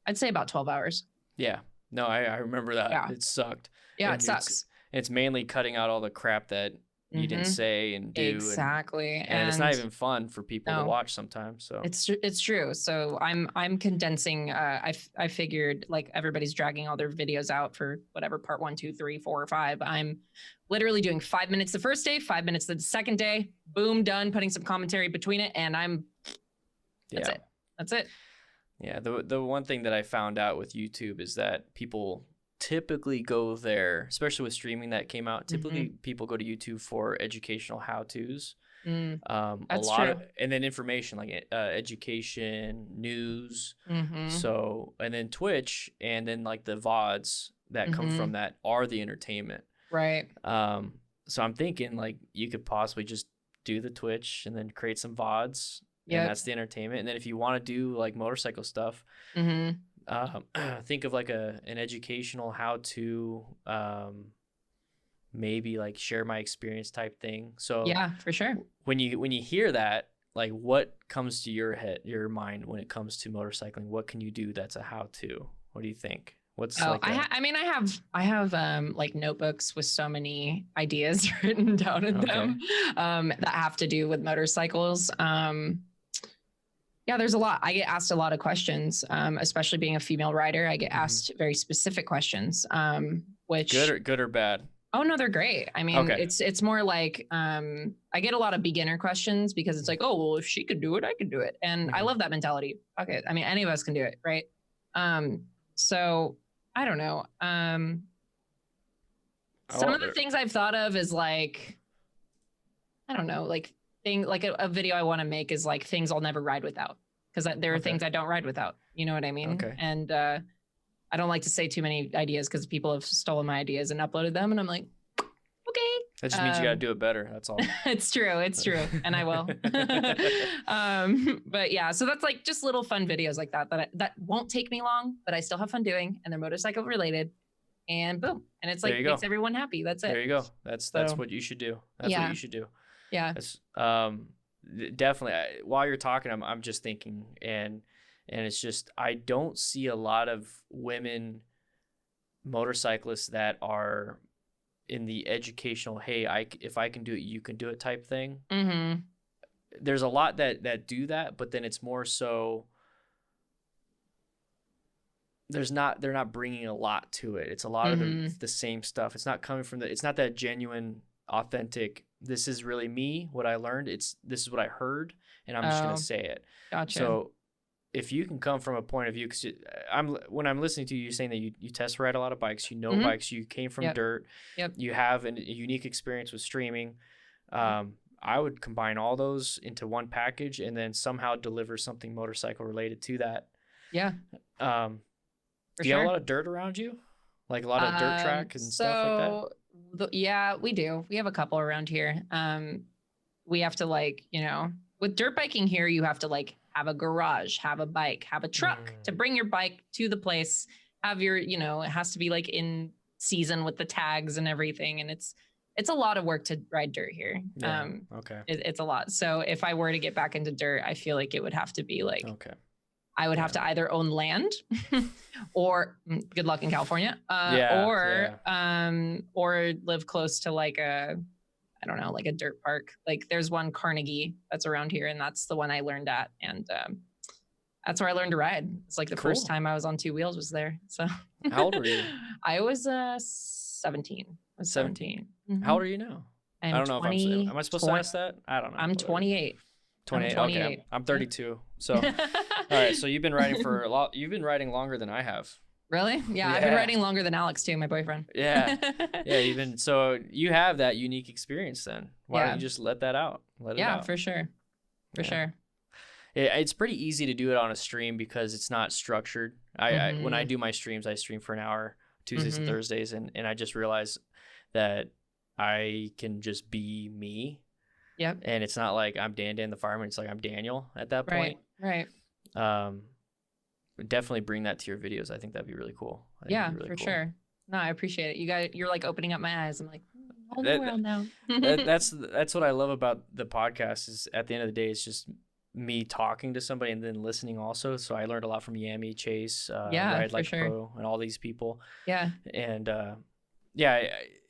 I'd say about 12 hours. Yeah. No, I remember that. Yeah. It sucked. Yeah, it sucks. It's mainly cutting out all the crap that you didn't say and do. Exactly. And it's not even fun for people to watch sometimes. So it's true. So I'm condensing. I figured like everybody's dragging all their videos out for whatever part 1, 2, 3, 4, or 5. I'm literally doing 5 minutes the first day, 5 minutes the second day. Boom, done. Putting some commentary between it, and that's it. Yeah. The one thing that I found out with YouTube is that people typically go there, especially with streaming that came out. Typically, people go to YouTube for educational how-tos. That's true. True. And then information like education, news. So, and then Twitch, and then like the VODs that come from that are the entertainment. Right. So I'm thinking like you could possibly just do the Twitch and then create some VODs. Yeah. And that's the entertainment. And then if you want to do like motorcycle stuff, think of like an educational how to maybe like share my experience type thing. So yeah, for sure. When you hear that, like what comes to your mind when it comes to motorcycling? What can you do that's a how to? What do you think? What's I have like notebooks with so many ideas written down in them that have to do with motorcycles. Yeah, there's a lot. I get asked a lot of questions, especially being a female rider. I get asked very specific questions, which good or bad. Oh no, they're great. I mean, it's more like I get a lot of beginner questions because it's like, oh well, if she could do it, I could do it, and I love that mentality. Okay, I mean, any of us can do it, right? So I don't know. Some of the things I've thought of is like, I don't know, like. A video I want to make is like things I'll never ride without, because there are things I don't ride without. You know what I mean? Okay. And I don't like to say too many ideas because people have stolen my ideas and uploaded them, and I'm like, okay. That just means you got to do it better. That's all. It's true, and I will. But yeah, so that's like just little fun videos like that won't take me long, but I still have fun doing, and they're motorcycle related. And boom, and it's like makes everyone happy. That's it. There you go. That's what you should do. That's what you should do. Yeah. That's, definitely. While you're talking, I'm just thinking, and it's just I don't see a lot of women motorcyclists that are in the educational. Hey, if I can do it, you can do it type thing. There's a lot that do that, but then it's more so. They're not bringing a lot to it. It's a lot of the same stuff. It's not coming from it's not that genuine, authentic. This is really me, what I learned. This is what I heard, and I'm just going to say it. Gotcha. So if you can come from a point of view, because when I'm listening to you, you're saying that you test ride a lot of bikes, bikes, you came from dirt, you have a unique experience with streaming. I would combine all those into one package and then somehow deliver something motorcycle related to that. Yeah. Do you have a lot of dirt around you? Like a lot of dirt track and stuff like that? Yeah, we do. We have a couple around here. We have to with dirt biking here, you have to like have a garage, have a bike, have a truck to bring your bike to the place, have your, it has to be like in season with the tags and everything. And it's it's a lot of work to ride dirt here. Yeah. Okay. It's a lot. So if I were to get back into dirt, I feel like it would have to be like, okay. I would have to either own land or good luck in California, or live close to like I don't know, like a dirt park. Like there's one Carnegie that's around here, and that's the one I learned at. And that's where I learned to ride. It's like the first time I was on two wheels was there. So how old were you? I was 17. I was 17. Mm-hmm. How old are you now? I don't know 20, if am I supposed to ask that? I don't know. I'm 28. 28. Okay. I'm 32. So, all right. So you've been riding for a lot. You've been riding longer than I have. Really? Yeah. I've been riding longer than Alex too, my boyfriend. Yeah. Yeah. So you have that unique experience then. Why don't you just let that out? Let it out. Yeah, for sure. For sure. It's pretty easy to do it on a stream because it's not structured. I when I do my streams, I stream for an hour, Tuesdays and Thursdays, and I just realize that I can just be me. Yep. And it's not like I'm Dan the Fireman. It's like I'm Daniel at that point. Right. Definitely bring that to your videos. I think that'd be really cool. Yeah, really for sure. No, I appreciate it. You're like opening up my eyes. I'm like, all the world now. That's what I love about the podcast is at the end of the day, it's just me talking to somebody and then listening also. So I learned a lot from Yami, Chase, Ride Like Pro, and all these people. Yeah. And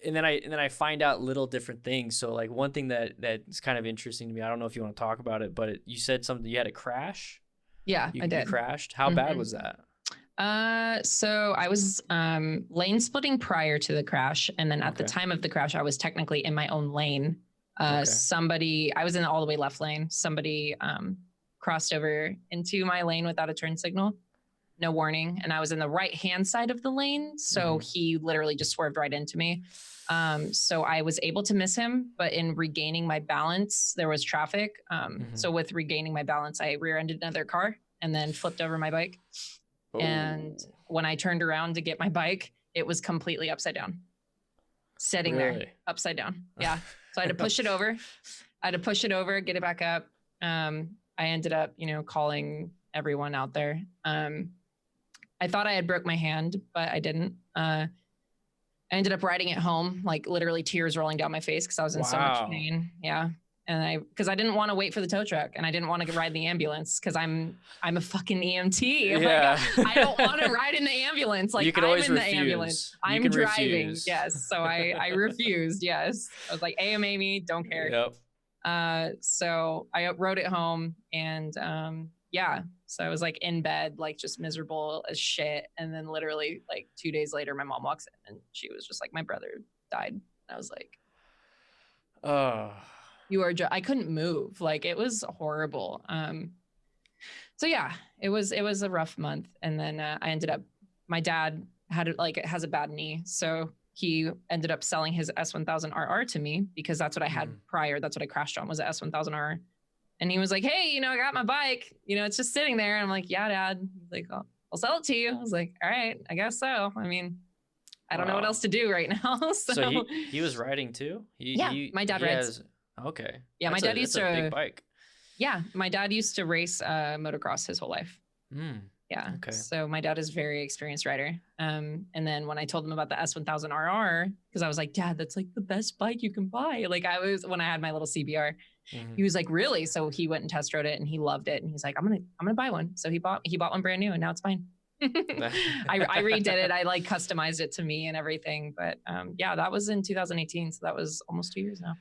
and then I find out little different things. So like one thing that's kind of interesting to me, I don't know if you want to talk about it, but you said something, you had a crash. Yeah, I did. You crashed. How bad was that? So I was lane splitting prior to the crash, and then at the time of the crash, I was technically in my own lane. I was in the all the way left lane. Somebody crossed over into my lane without a turn signal, no warning, and I was in the right hand side of the lane, so he literally just swerved right into me. So I was able to miss him, but in regaining my balance, there was traffic. So with regaining my balance, I rear-ended another car and then flipped over my bike. Oh. And when I turned around to get my bike, it was completely upside down, sitting there upside down. Yeah. So I had to push it over. Get it back up. I ended up, calling everyone out there. I thought I had broke my hand, but I didn't. I ended up riding it home, like literally tears rolling down my face because I was in so much pain. Yeah. And because I didn't want to wait for the tow truck, and I didn't want to ride the ambulance because I'm a fucking EMT. Yeah. Like, I don't want to ride in the ambulance. Like, you can I'm always in refuse. The ambulance. I'm driving. Refuse. Yes. So I refused. Yes. I was like, AMA me, don't care. Yep. So I rode it home, and so I was like in bed, like just miserable as shit. And then literally like 2 days later, my mom walks in and she was just like, my brother died. And I was like, I couldn't move. Like it was horrible. So yeah, it was a rough month. And then I ended up, my dad has a bad knee. So he ended up selling his S1000RR to me because that's what I had prior. That's what I crashed on, was a S1000RR. And he was like, hey, I got my bike, it's just sitting there. And I'm like, yeah, Dad. He's like, I'll sell it to you. I was like, all right, I guess so. I mean, I don't know what else to do right now. So he was riding too? My dad rides. Okay. Yeah, my dad used to. Big bike. Yeah, my dad used to race motocross his whole life. Yeah. Okay. So my dad is a very experienced rider. And then when I told him about the S1000RR, because I was like, Dad, that's like the best bike you can buy. Like when I had my little CBR, he was like, really? So he went and test rode it and he loved it. And he's like, I'm gonna buy one. So he bought one brand new, and now it's mine. I redid it. I like customized it to me and everything. But that was in 2018. So that was almost 2 years now.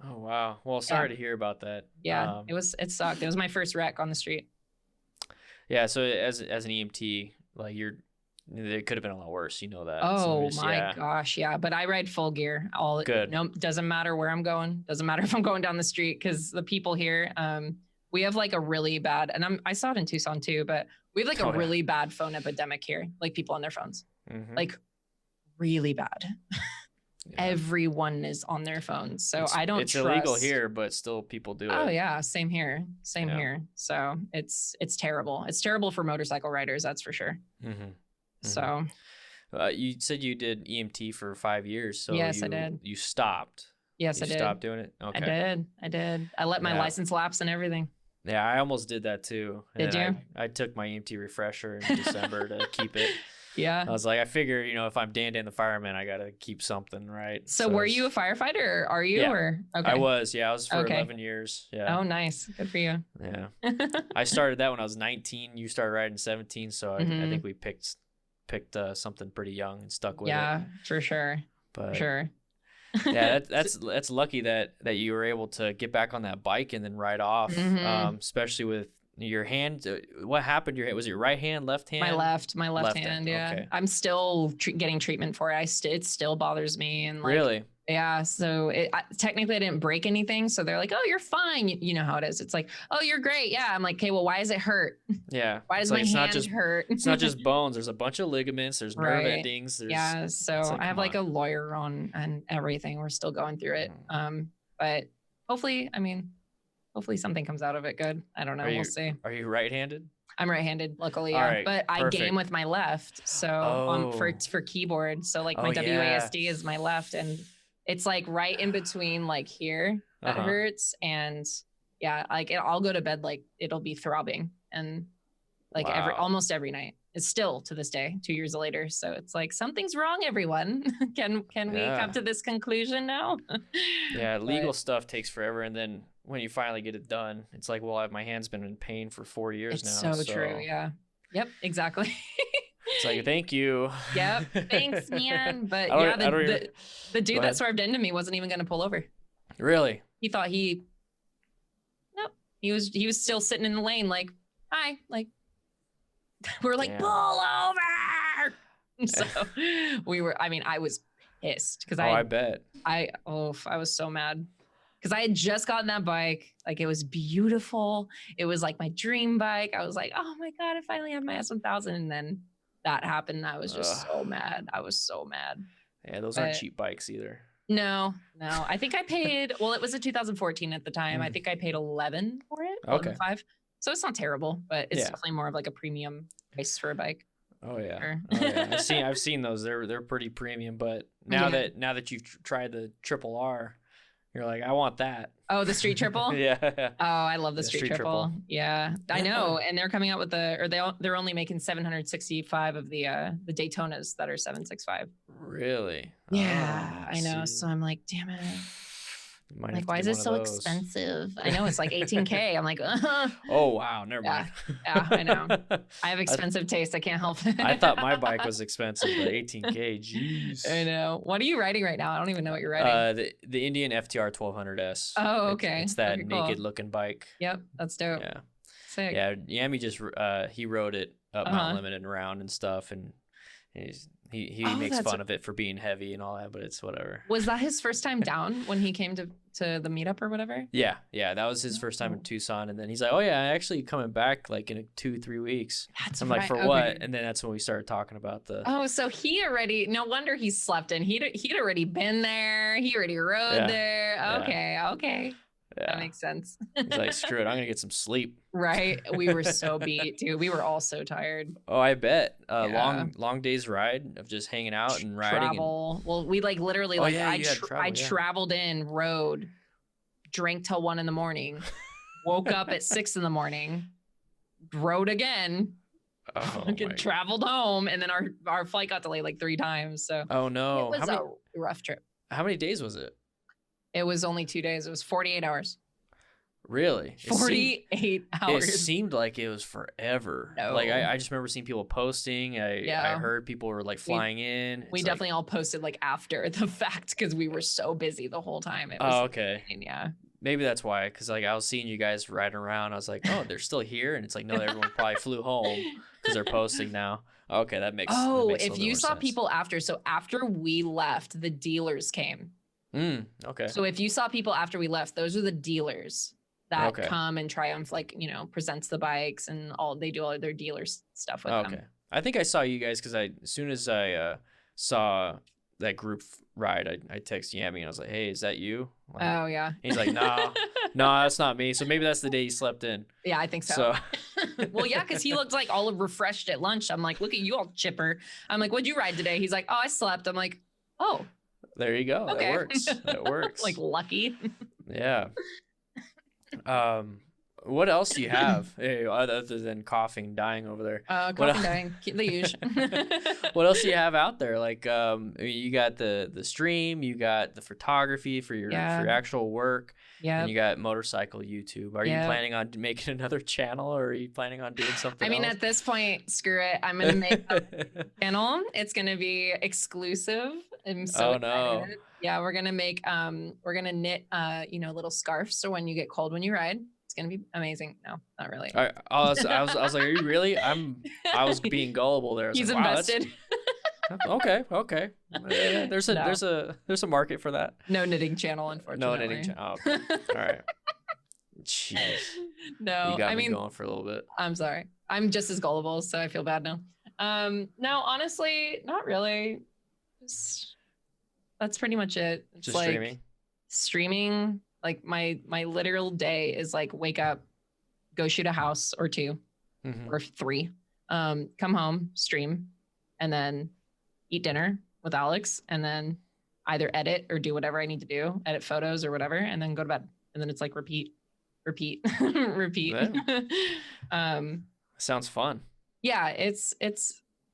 Oh, wow. Well, sorry to hear about that. Yeah, it sucked. It was my first wreck on the street. Yeah. So as an EMT, like it could have been a lot worse. You know that. Oh my gosh. Yeah. But I ride full gear. Good. No, doesn't matter where I'm going. Doesn't matter if I'm going down the street, because the people here, we have like a really bad, and I saw it in Tucson too, but we have like a really bad phone epidemic here. Like people on their phones, like really bad. Yeah. Everyone is on their phones. So I don't trust. It's illegal here, but still people do it. Oh yeah. Same here. Here. So it's terrible. It's terrible for motorcycle riders. That's for sure. So. You said you did EMT for 5 years. So yes, I did. You stopped. Yes, I did. You stopped doing it? Okay. I did. I let my license lapse and everything. Yeah, I almost did that too. Did you? I took my EMT refresher in December to keep it. Yeah. I was like, I figure, if I'm Dan the fireman, I got to keep something, right? So were you a firefighter or are you? Yeah, or okay. I was. Yeah, I was for 11 years. Yeah. Oh, nice. Good for you. Yeah. I started that when I was 19. You started riding 17. So I think we picked something pretty young and stuck with it. Yeah, for sure. But for sure. Yeah, that's lucky that you were able to get back on that bike and then ride off, especially with your hand. What happened? Was it your right hand, left hand? My left hand. Yeah, okay. I'm still getting treatment for it. It still bothers me. And like, really? Yeah. So technically I didn't break anything. So they're like, oh, you're fine. You know how it is. It's like, oh, you're great. Yeah. I'm like, okay, well, why does it hurt? Yeah. Why does my hand hurt? It's not just bones. There's a bunch of ligaments. There's nerve endings. Yeah. So I have like a lawyer on and everything. We're still going through it. But hopefully something comes out of it good. I don't know. We'll see. Are you right-handed? I'm right-handed, luckily, yeah. Right, but I game with my left. So for keyboard. So like my WASD is my left, and it's like right in between like here that hurts. And yeah, like I'll go to bed like it'll be throbbing and like almost every night. It's still to this day, 2 years later. So it's like something's wrong, everyone. Can we come to this conclusion now? Yeah, legal stuff takes forever, and then when you finally get it done, it's like, well, my hand's been in pain for 4 years now. It's so true. Yeah. Yep. Exactly. It's like, thank you. Yep. Thanks, man. But yeah, the dude that swerved into me wasn't even going to pull over. Really? He thought nope. He was still sitting in the lane like, hi, like, we're like, pull over. So I was pissed because I bet. I was so mad because I had just gotten that bike. Like, it was beautiful. It was like my dream bike. I was like, oh my God, I finally have my S1000. And then that happened. I was just so mad. I was so mad. Yeah, those aren't cheap bikes either. No. I think I paid, well, it was a 202014 at the time. I think I paid 11 for it. 11.5. So it's not terrible, but it's definitely more of like a premium price for a bike. Oh yeah. Sure. Oh, yeah. I've seen those. They're pretty premium, but now that you've tried the Triple R, you're like, I want that. Oh, the Street Triple? Yeah. Oh, I love the Street Triple. Yeah, I know. And they're coming out with they're only making 765 of the Daytonas that are 765. Really? Yeah, I know. So I'm like, damn it. Like, why is it so expensive? I know it's like $18K. I'm like, oh wow, never mind. Yeah, I know. I have expensive taste. I can't help it. I thought my bike was expensive, but $18K, jeez. I know. What are you riding right now? I don't even know what you're riding. The Indian FTR 1200S. Oh, okay. It's that naked looking bike. Yep, that's dope. Yeah. Sick. Yeah, Yami just he rode it up Mount Limited and around and stuff, and he makes fun of it for being heavy and all that, but it's whatever. Was that his first time down when he came to the meetup or whatever? Yeah, that was his first time in Tucson, and then he's like, oh yeah, I'm actually coming back like in 2-3 weeks. I'm like, for what? And then that's when we started talking about so he already, no wonder he slept in. He'd already been there. He already rode there. Okay. Yeah. That makes sense. He's like, screw it, I'm gonna get some sleep. Right. We were so beat, dude. We were all so tired. Oh, I bet. Long day's ride of just hanging out and riding. Travel. Well, we like literally I traveled in, rode, drank till 1 a.m, woke up at 6 a.m, rode again, traveled home, and then our flight got delayed like 3 times. So oh no, it was a rough trip. How many days was it? It was only 2 days. It was 48 hours. Really? 48 hours. It seemed like it was forever. No. Like I just remember seeing people posting. I heard people were like flying in. We definitely all posted like after the fact because we were so busy the whole time. It was okay. Insane, yeah. Maybe that's why, because like I was seeing you guys riding around. I was like, oh, they're still here, and it's like, no, everyone probably flew home because they're posting now. Okay, that makes. If you saw people after, so after we left, the dealers came. Okay. So if you saw people after we left, those are the dealers that come and Triumph, like, presents the bikes and they do all their dealers stuff with them. I think I saw you guys because as soon as I saw that group ride, I texted Yami and I was like, hey, is that you? Like, oh yeah. He's like, no, that's not me. So maybe that's the day he slept in. Yeah, I think so. Well, yeah, because he looked like all refreshed at lunch. I'm like, look at you all chipper. I'm like, what'd you ride today? He's like, oh, I slept. I'm like, oh. There you go. Okay. That works. Like lucky. Yeah. What else do you have other than coughing, dying over there? Coughing, dying, the usual. What else do you have out there? Like, I mean, you got the stream, you got the photography for your actual work, and you got motorcycle YouTube. Are you planning on making another channel, or are you planning on doing something? I mean, else? At this point, screw it. I'm gonna make a channel. It's gonna be exclusive. I'm so excited. Yeah, we're gonna knit little scarves so when you get cold when you ride. It's gonna be amazing. No, not really. I was like, are you really? I was being gullible there. He's invested. Okay. There's a market for that. No knitting channel, unfortunately. No knitting channel. Okay. All right. Jeez. No, you got me going for a little bit. I'm sorry. I'm just as gullible, so I feel bad now. No, honestly, not really. That's pretty much it. It's just like streaming. Like my literal day is like wake up, go shoot a house or 2 or 3, come home, stream, and then eat dinner with Alex, and then either edit or do whatever I need to do, edit photos or whatever, and then go to bed. And then it's like repeat. Sounds fun. Yeah, it's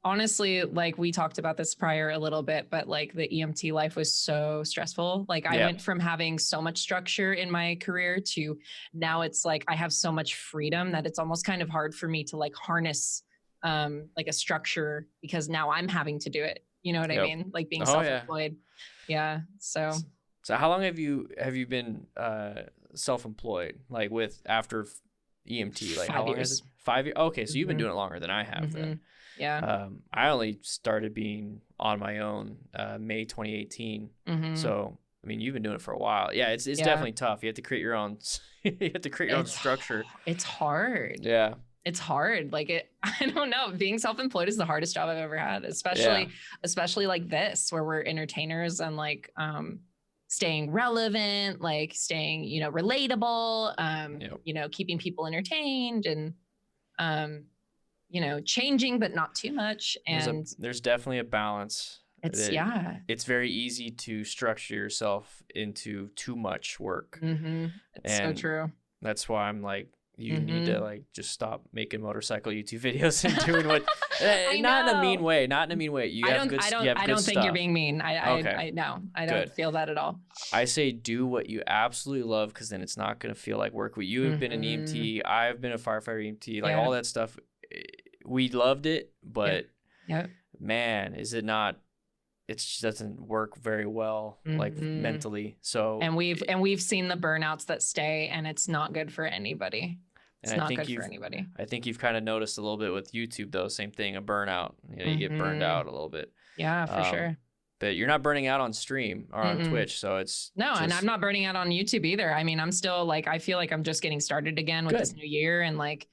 honestly, like we talked about this prior a little bit, but like the EMT life was so stressful. Like I went from having so much structure in my career to now it's like I have so much freedom that it's almost kind of hard for me to like harness like a structure because now I'm having to do it. You know what I mean? Like being self-employed. Yeah. So how long have you been self-employed? Like after EMT? Like 5 how long years. is it? 5 years? Okay, so you've been doing it longer than I have then. Yeah. I only started being on my own May 2018. So I mean, you've been doing it for a while. Yeah, it's definitely tough. You have to create your own. You have to create your own structure. It's hard. Yeah. It's hard. Like I don't know. Being self-employed is the hardest job I've ever had, especially like this, where we're entertainers and like staying relevant, like staying, relatable, keeping people entertained and changing, but not too much. And there's definitely a balance. It's very easy to structure yourself into too much work. It's so true. That's why I'm like, you need to like just stop making motorcycle YouTube videos and doing what not in a mean way. You have good stuff. I don't think you're being mean. I don't feel that at all. I say do what you absolutely love, because then it's not going to feel like work. You have been an EMT. I've been a firefighter EMT. Like all that stuff. We loved it, but man, is it not? It just doesn't work very well, like mentally. So and we've seen the burnouts that stay, and it's not good for anybody. It's not good for anybody. I think you've kind of noticed a little bit with YouTube though. Same thing, a burnout. You get burned out a little bit. Yeah, for sure. But you're not burning out on stream or on Twitch, so it's and I'm not burning out on YouTube either. I mean, I'm still like, I feel like I'm just getting started again with this new year, and like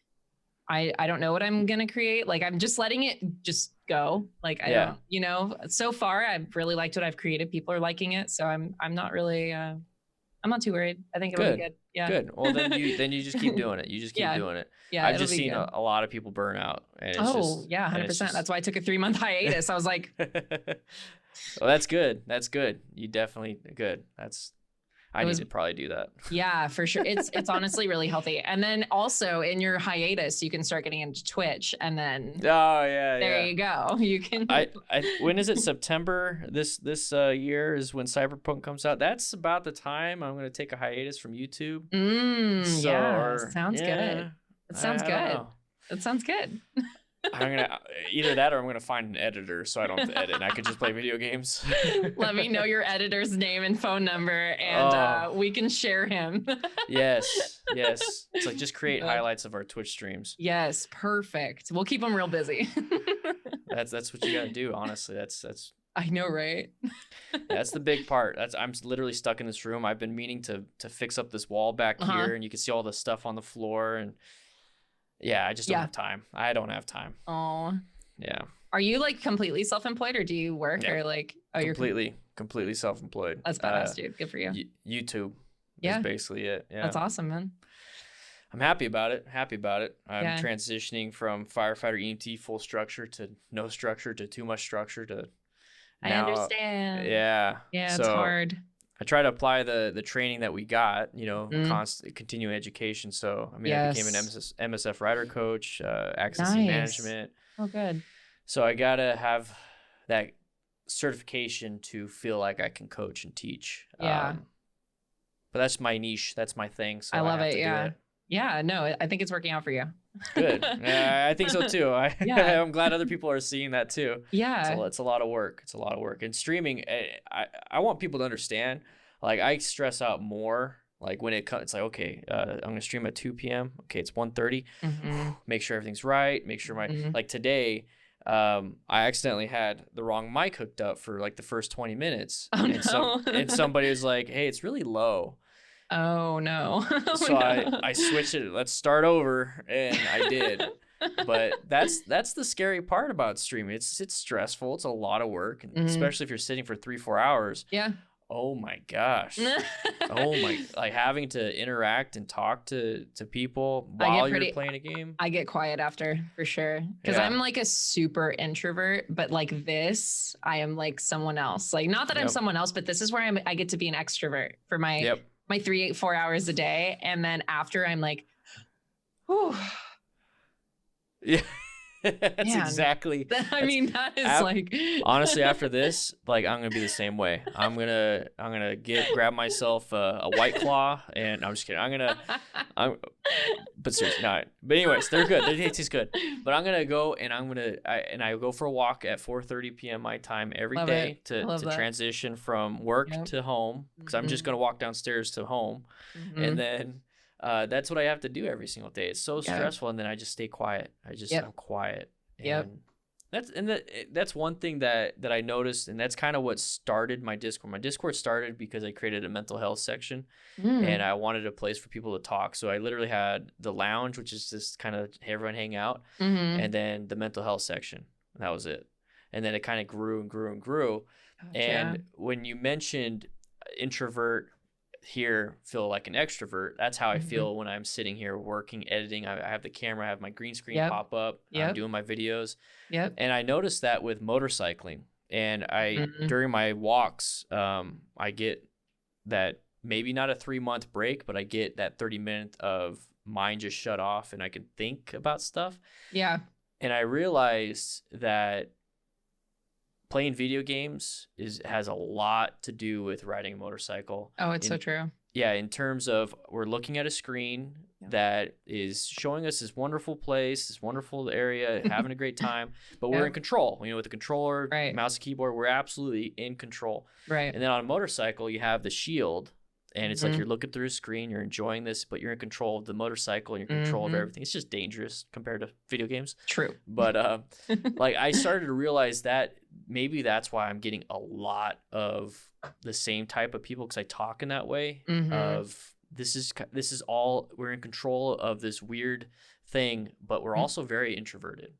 I don't know what I'm gonna create. Like I'm just letting it just go. Like I don't, so far I've really liked what I've created. People are liking it, so I'm not really I'm not too worried. I think it'll be good. Yeah. Good. Well, then you just keep doing it. You just keep doing it. Yeah. I've just seen a lot of people burn out. And it's 100%. That's why I took a 3-month hiatus. I was like, well, that's good. That's good. You definitely good. I need to probably do that. Yeah, for sure. It's honestly really healthy. And then also in your hiatus, you can start getting into Twitch, and then there you go. You can. When is it? September this year is when Cyberpunk comes out. That's about the time I'm going to take a hiatus from YouTube. Sounds good. It sounds good. It sounds good. I'm gonna either that or I'm gonna find an editor so I don't have to edit and I could just play video games. Let me know your editor's name and phone number, and we can share him. Yes. It's like just create highlights of our Twitch streams. Yes, perfect. We'll keep them real busy. That's what you gotta do. Honestly, that's. I know, right? That's the big part. I'm literally stuck in this room. I've been meaning to fix up this wall back here, and you can see all the stuff on the floor and. Yeah, I just don't have time. I don't have time. Oh. Yeah. Are you like completely self-employed, or do you work or like? Oh, you're completely self-employed. That's badass, dude. Good for you. YouTube. Is basically it. Yeah. That's awesome, man. I'm happy about it. I'm transitioning from firefighter EMT full structure to no structure to too much structure to. I understand. Yeah. Yeah, it's hard. I try to apply the training that we got, constant continuing education. So, I mean, I became an MSF writer coach, accessing management. Oh, good. So I got to have that certification to feel like I can coach and teach. Yeah. But that's my niche. That's my thing. So I love it. Yeah. Yeah. No, I think it's working out for you. Good. Yeah, I think so too. I'm glad other people are seeing that too. Yeah. It's a lot of work. It's a lot of work. And streaming, I want people to understand, like, I stress out more. Like when it comes, it's like, okay, I'm going to stream at 2 p.m. Okay, it's 1:30. Make sure everything's right. Make sure like today, I accidentally had the wrong mic hooked up for like the first 20 minutes. Oh, no. And somebody was like, hey, it's really low. Oh, no. So no. I switched it. Let's start over. And I did. But that's the scary part about streaming. It's stressful. It's a lot of work, and especially if you're sitting for 3-4 hours. Yeah. Oh my gosh. Like having to interact and talk to people while you're playing a game. I get quiet after, for sure. Because I'm like a super introvert, but like this, I am like someone else. Like, not that I'm someone else, but this is where I get to be an extrovert for my 4 hours a day. And then after, I'm like, whew. Yeah. That's exactly. I mean, that is like honestly, after this, like, I'm gonna be the same way. I'm gonna grab myself a White Claw, and I'm just kidding. But seriously, not. But anyways, they're good. They taste good. But I'm gonna go and I go for a walk at 4:30 p.m. my time every day to transition from work to home, because I'm just gonna walk downstairs to home, and then. That's what I have to do every single day. It's so stressful, and then I just stay quiet. I'm quiet. And that's one thing that I noticed, and that's kind of what started my Discord. My Discord started because I created a mental health section, and I wanted a place for people to talk. So I literally had the lounge, which is just kind of everyone hang out, and then the mental health section. And that was it. And then it kind of grew and grew and grew. And when you mentioned introvert, here feel like an extrovert, that's how I feel when I'm sitting here working, editing. I have the camera, I have my green screen pop up, I'm doing my videos. And I noticed that with motorcycling, and I during my walks, I get that, maybe not a 3-month break, but I get that 30-minute of mind just shut off, and I can think about stuff. And I realized that playing video games has a lot to do with riding a motorcycle. Oh, it's so true. Yeah, in terms of, we're looking at a screen that is showing us this wonderful place, this wonderful area, having a great time, but we're in control. With the controller, mouse and keyboard, we're absolutely in control. And then on a motorcycle, you have the shield, and it's like you're looking through a screen, you're enjoying this, but you're in control of the motorcycle, and you're in control of everything. It's just dangerous compared to video games. True. But like, I started to realize that maybe that's why I'm getting a lot of the same type of people, because I talk in that way of this is all, we're in control of this weird thing, but we're also very introverted.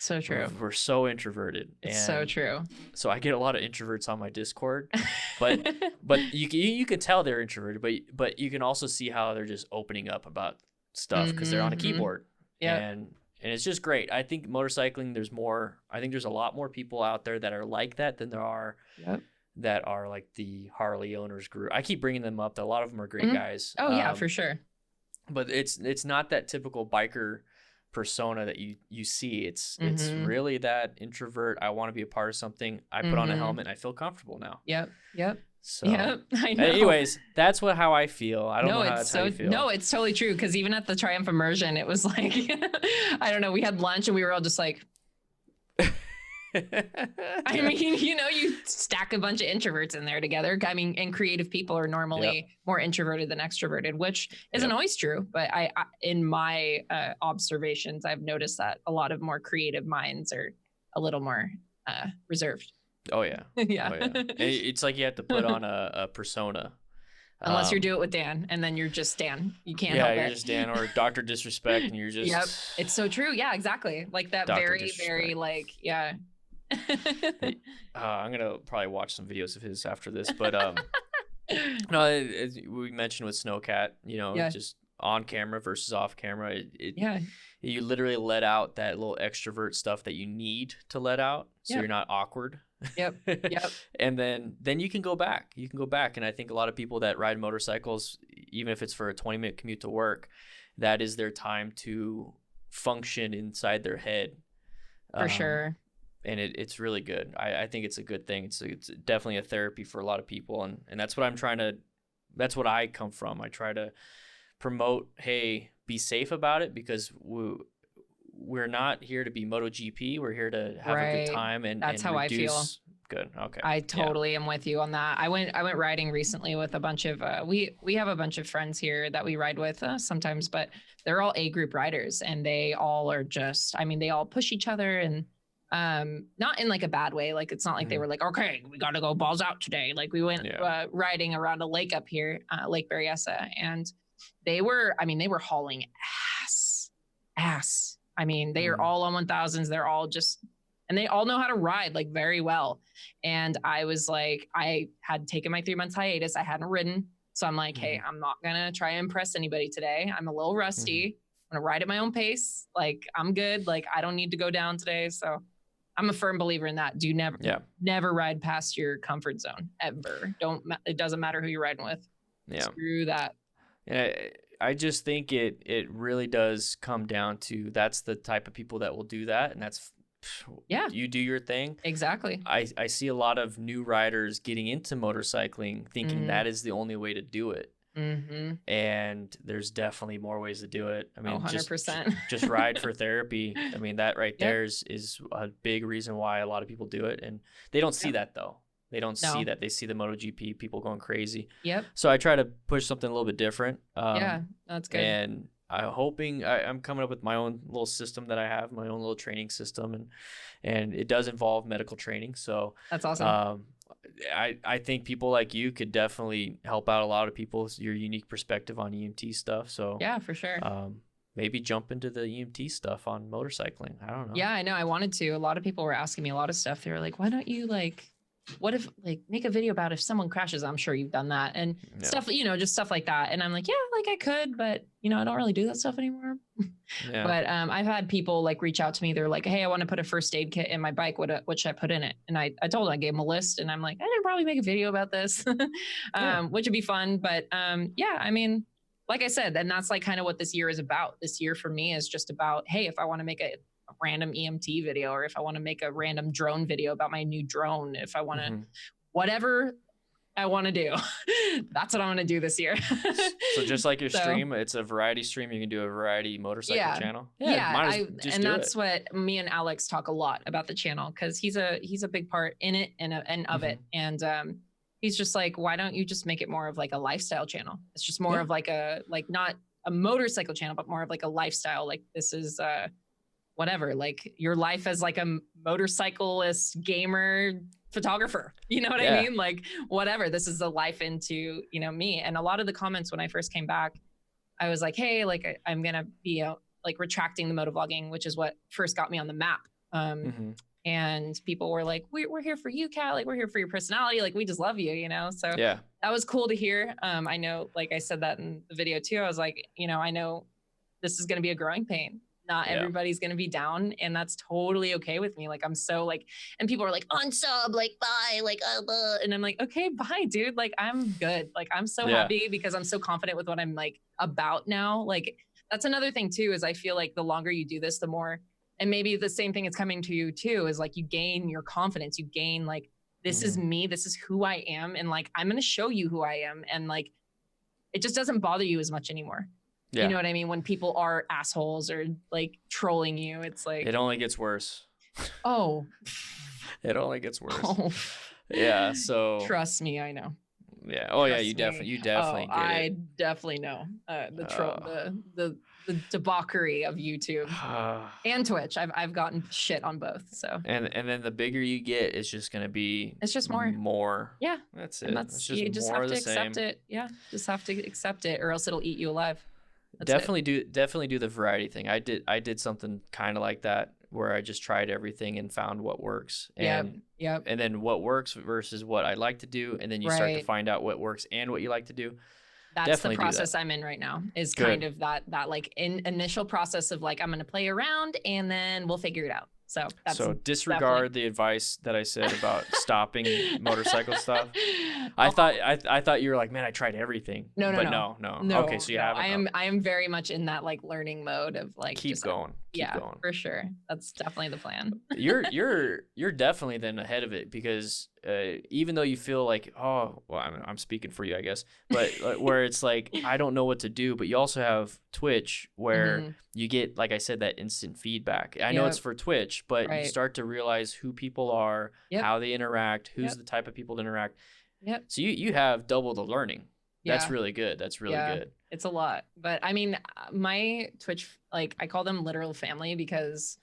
So true. We're so introverted. It's so true. So I get a lot of introverts on my Discord, but you can tell they're introverted, but you can also see how they're just opening up about stuff because they're on a keyboard. And it's just great. I think motorcycling, there's a lot more people out there that are like that than there are that are like the Harley owners group. I keep bringing them up. A lot of them are great guys. Oh yeah, for sure. But it's not that typical biker persona that you see. It's really that introvert. I want to be a part of something. I put on a helmet and I feel comfortable now. So I know. Anyways, that's how I feel. I don't know how you feel. No, it's totally true. Because even at the Triumph Immersion, it was like, I don't know, we had lunch and we were all just like, I mean, you stack a bunch of introverts in there together. I mean, and creative people are normally more introverted than extroverted, which isn't always true. But I in my observations, I've noticed that a lot of more creative minds are a little more reserved. Oh yeah. It's like you have to put on a persona. Unless you do it with Dan, and then you're just Dan. You can't help it. Yeah, you're just Dan, or Dr. Disrespect, and you're just... It's so true. Yeah, exactly. Like that Dr. very, Disrespect. Very, like, I'm going to probably watch some videos of his after this, but no, as we mentioned with Snowcat, just on camera versus off camera, you literally let out that little extrovert stuff that you need to let out, so you're not awkward. Yep. Yep. And then you can go back. You can go back. And I think a lot of people that ride motorcycles, even if it's for a 20-minute commute to work, that is their time to function inside their head. For sure. And it's really good. I think it's a good thing. It's definitely a therapy for a lot of people. And that's what that's what I come from. I try to promote, hey, be safe about it, because we're not here to be MotoGP. We're here to have a good time and that's how I feel. Good. Okay. I totally am with you on that. I went riding recently with a bunch of we have a bunch of friends here that we ride with sometimes, but they're all A group riders, and they all are just, I mean, they all push each other, and not in like a bad way. Like, it's not like they were like, okay, we got to go balls out today. Like, we went riding around a lake up here, Lake Berryessa, and they were hauling ass. I mean, they are all on 1000s. They're all just, and they all know how to ride like very well. And I was like, I had taken my 3 months hiatus. I hadn't ridden. So I'm like, hey, I'm not going to try and impress anybody today. I'm a little rusty. I'm going to ride at my own pace. Like, I'm good. Like, I don't need to go down today. So I'm a firm believer in that. Do never ride past your comfort zone ever. It doesn't matter who you're riding with. Yeah. Screw that. Yeah. I just think it really does come down to, that's the type of people that will do that. And that's, you do your thing. Exactly. I see a lot of new riders getting into motorcycling thinking that is the only way to do it. And there's definitely more ways to do it. I mean, 100%. just ride for therapy. I mean, that right there is a big reason why a lot of people do it. And they don't see that though. They don't see that. They see the MotoGP people going crazy. Yep. So I try to push something a little bit different. That's good. And I'm coming up with my own little system that I have, my own little training system, and it does involve medical training. So that's awesome. I think people like you could definitely help out a lot of people. Your unique perspective on EMT stuff. So yeah, for sure. Maybe jump into the EMT stuff on motorcycling. I don't know. Yeah, I know. I wanted to. A lot of people were asking me a lot of stuff. They were like, why don't you what if make a video about if someone crashes? I'm sure you've done that and stuff, just stuff like that. And I'm like, yeah, like I could, but I don't really do that stuff anymore. But I've had people like reach out to me. They're like, hey, I want to put a first aid kit in my bike. What should I put in it? And I told them, I gave them a list, and I'm like, I should probably make a video about this, which would be fun. But I mean, like I said, and that's like kind of what this year is about. This year for me is just about, hey, if I want to make a random EMT video, or if I want to make a random drone video about my new drone, if I want to, whatever I want to do, that's what I'm going to do this year. So just like your stream, it's a variety stream. You can do a variety motorcycle channel. And that's what me and Alex talk a lot about the channel, because he's a big part in it and of it. And he's just like, why don't you just make it more of like a lifestyle channel? It's just more of like not a motorcycle channel, but more of like a lifestyle. Like, this is whatever, like your life as like a motorcyclist, gamer, photographer, you know what I mean? Like, whatever, this is the life into, me. And a lot of the comments when I first came back, I was like, hey, like I'm going to be like retracting the motovlogging, which is what first got me on the map. And people were like, we're here for you, Kat. Like, we're here for your personality. Like, we just love you, So that was cool to hear. I know, like I said that in the video too, I was like, I know this is going to be a growing pain. Not everybody's going to be down, and that's totally okay with me. Like, I'm so like, and people are like, unsub, like, bye, like, and I'm like, okay, bye, dude. Like, I'm good. Like, I'm so happy because I'm so confident with what I'm like about now. Like, that's another thing too, is I feel like the longer you do this, the more, and maybe the same thing is coming to you too, is like, you gain your confidence. You gain like, this is me, this is who I am. And like, I'm going to show you who I am. And like, it just doesn't bother you as much anymore. Yeah. You know what I mean? When people are assholes or like trolling you, it's like, it only gets worse. Oh, it only gets worse. Oh. Yeah. So trust me, I know. Yeah. Oh yeah. You definitely get it. I definitely know the troll, the debauchery of YouTube and Twitch. I've gotten shit on both. So and then the bigger you get, it's just gonna be. It's just more. Yeah. That's it. And you just have to accept it. Yeah. Just have to accept it, or else it'll eat you alive. Definitely do the variety thing. I did something kind of like that, where I just tried everything and found what works. And and then what works versus what I like to do, and then you start to find out what works and what you like to do. That's definitely the process I'm in right now, is kind of that like initial process of like, I'm going to play around and then we'll figure it out. So that's disregard the advice that I said about stopping motorcycle stuff. I thought you were like, man, I tried everything. No. Okay, so you haven't. I am very much in that like learning mode of like keep going. Keep going. For sure. That's definitely the plan. You're definitely then ahead of it, because even though you feel like, oh, well, I'm speaking for you, I guess, but where it's like, I don't know what to do, but you also have Twitch where you get, like I said, that instant feedback. I know it's for Twitch, but you start to realize who people are, how they interact, who's the type of people to interact. Yep. So you have double the learning. That's really good. That's really good. It's a lot. But I mean, my Twitch, like I call them literal family, because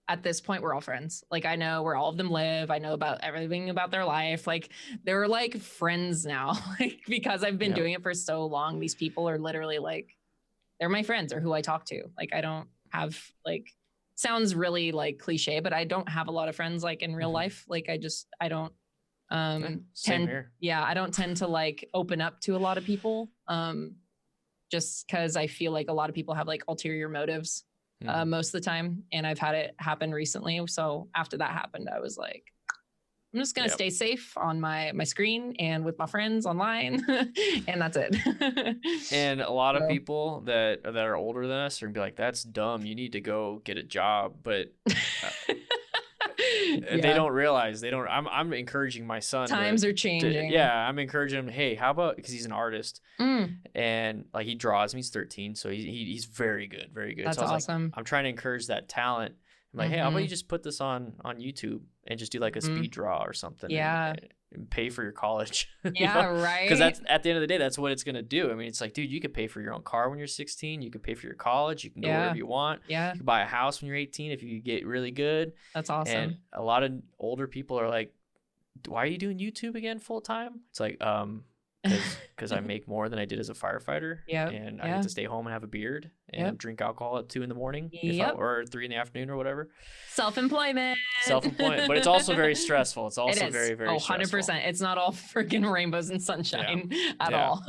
at this point we're all friends. Like I know where all of them live. I know about everything about their life. Like they're like friends now, like because I've been doing it for so long. These people are literally like, they're my friends or who I talk to. Like I don't have like, sounds really like cliche, but I don't have a lot of friends like in real life. Like I don't I don't tend to like open up to a lot of people just because I feel like a lot of people have like ulterior motives most of the time, and I've had it happen recently. So after that happened, I was like, I'm just gonna stay safe on my screen and with my friends online, and that's it. And a lot of people that are older than us are gonna be like, that's dumb, you need to go get a job, but they don't realize I'm encouraging my son. Times are changing. I'm encouraging him. Hey, how about, because he's an artist and like he draws. He's 13, so he's very good, very good. That's so awesome. Like, I'm trying to encourage that talent. I'm like, hey, how about you just put this on YouTube and just do like a speed draw or something? And pay for your college. Right. Because that's, at the end of the day, that's what it's gonna do. I mean, it's like, dude, you could pay for your own car when you're 16. You could pay for your college. You can go wherever you want. You can buy a house when you're 18 if you get really good. That's awesome. And a lot of older people are like, why are you doing YouTube again full time? It's like, because I make more than I did as a firefighter. And I get to stay home and have a beard and drink alcohol at 2 a.m. or 3 p.m. or whatever. Self-employment. But it's also very stressful. It's also very, very 100%. Stressful. It's not all freaking rainbows and sunshine at all.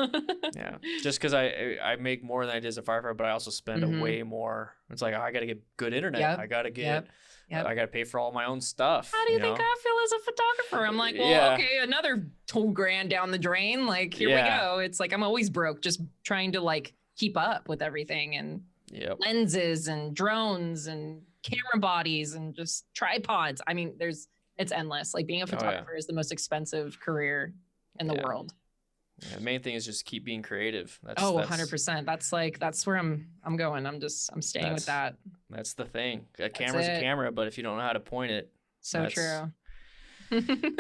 Just because I make more than I did as a firefighter, but I also spend a way more. It's like, I got to get good internet. I got to get... I got to pay for all my own stuff. How do you think I feel as a photographer? I'm like, well, okay, another $2,000 down the drain. Like, here we go. It's like, I'm always broke just trying to like keep up with everything, and lenses and drones and camera bodies and just tripods. I mean, it's endless. Like being a photographer is the most expensive career in the world. The main thing is just keep being creative. That's 100%. That's where I'm going. I'm staying with that. That's the thing. A camera's a camera, but if you don't know how to point it. So true.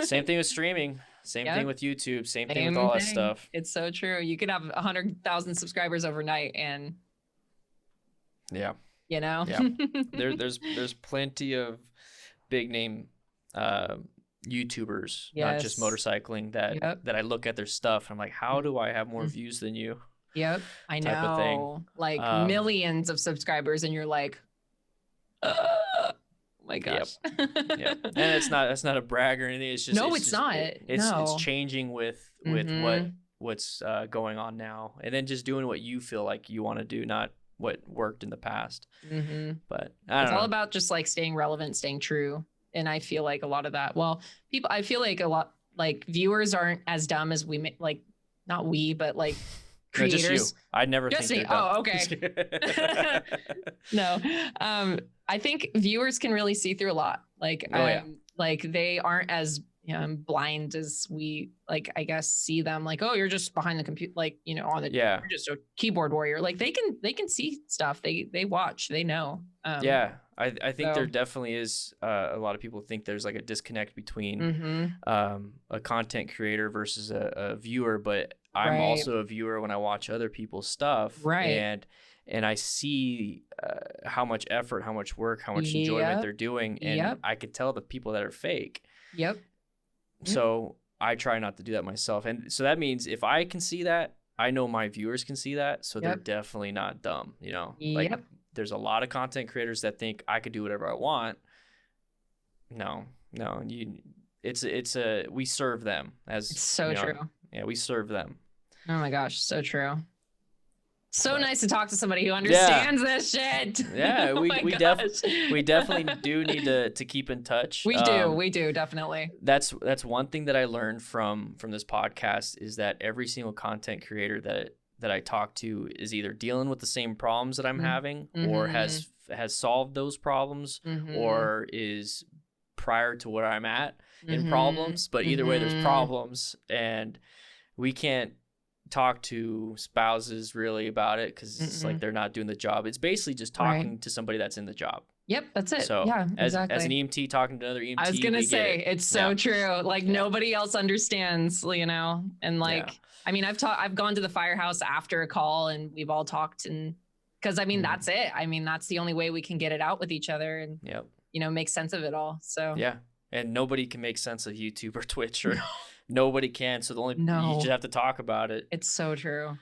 Same thing with streaming. Same thing with YouTube. Same thing with all that stuff. It's so true. You could have 100,000 subscribers overnight, and there's plenty of big name YouTubers, not just motorcycling, that I look at their stuff and I'm like, how do I have more views than you? I know. Like millions of subscribers, and you're like, oh my gosh. And that's not a brag or anything. It's just it's not. It's changing with what's going on now, and then just doing what you feel like you want to do, not what worked in the past. But it's all about just like staying relevant, staying true. And I feel like a lot of that, I feel like a lot, like viewers aren't as dumb as we like, not we, but like creators. No, just you. I never think they're dumb. Oh, okay. No, I think viewers can really see through a lot. Like, like they aren't as blind as we, like, I guess, see them. Like, oh, you're just behind the computer, like, on the you're just a keyboard warrior. Like they can see stuff. They watch. They know. I think there definitely is a lot of people think there's like a disconnect between a content creator versus a viewer, but I'm also a viewer when I watch other people's stuff, and I see how much effort, how much work, how much enjoyment they're doing, and I could tell the people that are fake. So I try not to do that myself, and so that means if I can see that, I know my viewers can see that, so they're definitely not dumb, like. There's a lot of content creators that think I could do whatever I want. No, we serve them as. It's so true. Yeah, we serve them. Oh my gosh, so true. So nice to talk to somebody who understands this shit. Yeah, Oh we definitely do need to keep in touch. We do definitely. That's one thing that I learned from this podcast is that every single content creator that I talk to is either dealing with the same problems that I'm having, or has solved those problems, or is prior to where I'm at in problems. But either way, there's problems, and we can't talk to spouses really about it because it's like they're not doing the job. It's basically just talking to somebody that's in the job. Yep, that's it. So yeah, as an EMT talking to another EMT, I was gonna say it's so true. Like nobody else understands, you know. And like, I mean, I've gone to the firehouse after a call, and we've all talked, and because I mean that's it. I mean that's the only way we can get it out with each other, and you know, make sense of it all. So and nobody can make sense of YouTube or Twitch or. Nobody can, so you just have to talk about it. It's so true,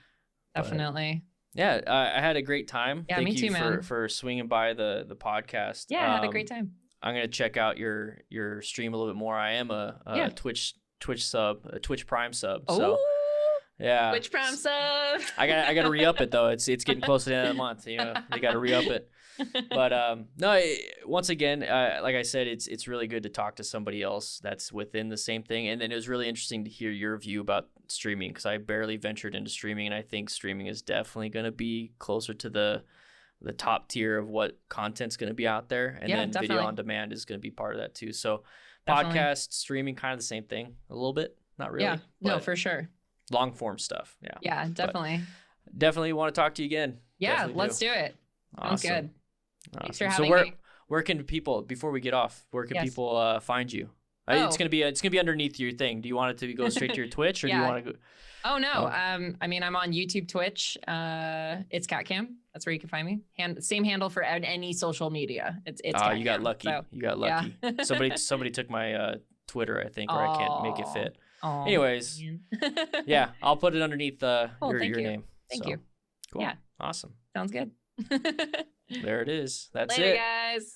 definitely. But, yeah, I had a great time. Yeah, Thank me too, you man. for swinging by the podcast. Yeah, I had a great time. I'm gonna check out your stream a little bit more. I am a Twitch sub, a Twitch Prime sub. So yeah, Twitch Prime sub. I gotta re-up it though. It's getting close to the end of the month. You know, they gotta re-up it. But no, once again, like I said, it's really good to talk to somebody else that's within the same thing. And then it was really interesting to hear your view about streaming, because I barely ventured into streaming, and I think streaming is definitely going to be closer to the top tier of what content's going to be out there, and then video on demand is going to be part of that too. So podcast, streaming, kind of the same thing a little bit, not really. Yeah, no, for sure. Long form stuff. Yeah, definitely. But definitely want to talk to you again. Yeah, definitely let's do it. Sounds awesome. good. Thanks for having me. Where can people, before we get off, where can people find you? It's gonna be underneath your thing. Do you want it to go straight to your Twitch, or do you want to go? Oh no. I mean, I'm on YouTube, Twitch. ItsKatKam. That's where you can find me. Same handle for any social media. It's you got lucky. So, you got lucky. Yeah. somebody took my Twitter, I think, or I can't make it fit. Anyways, yeah, I'll put it underneath your name. Thank you. Cool. Yeah. Awesome. Sounds good. There it is. That's Later, it. guys.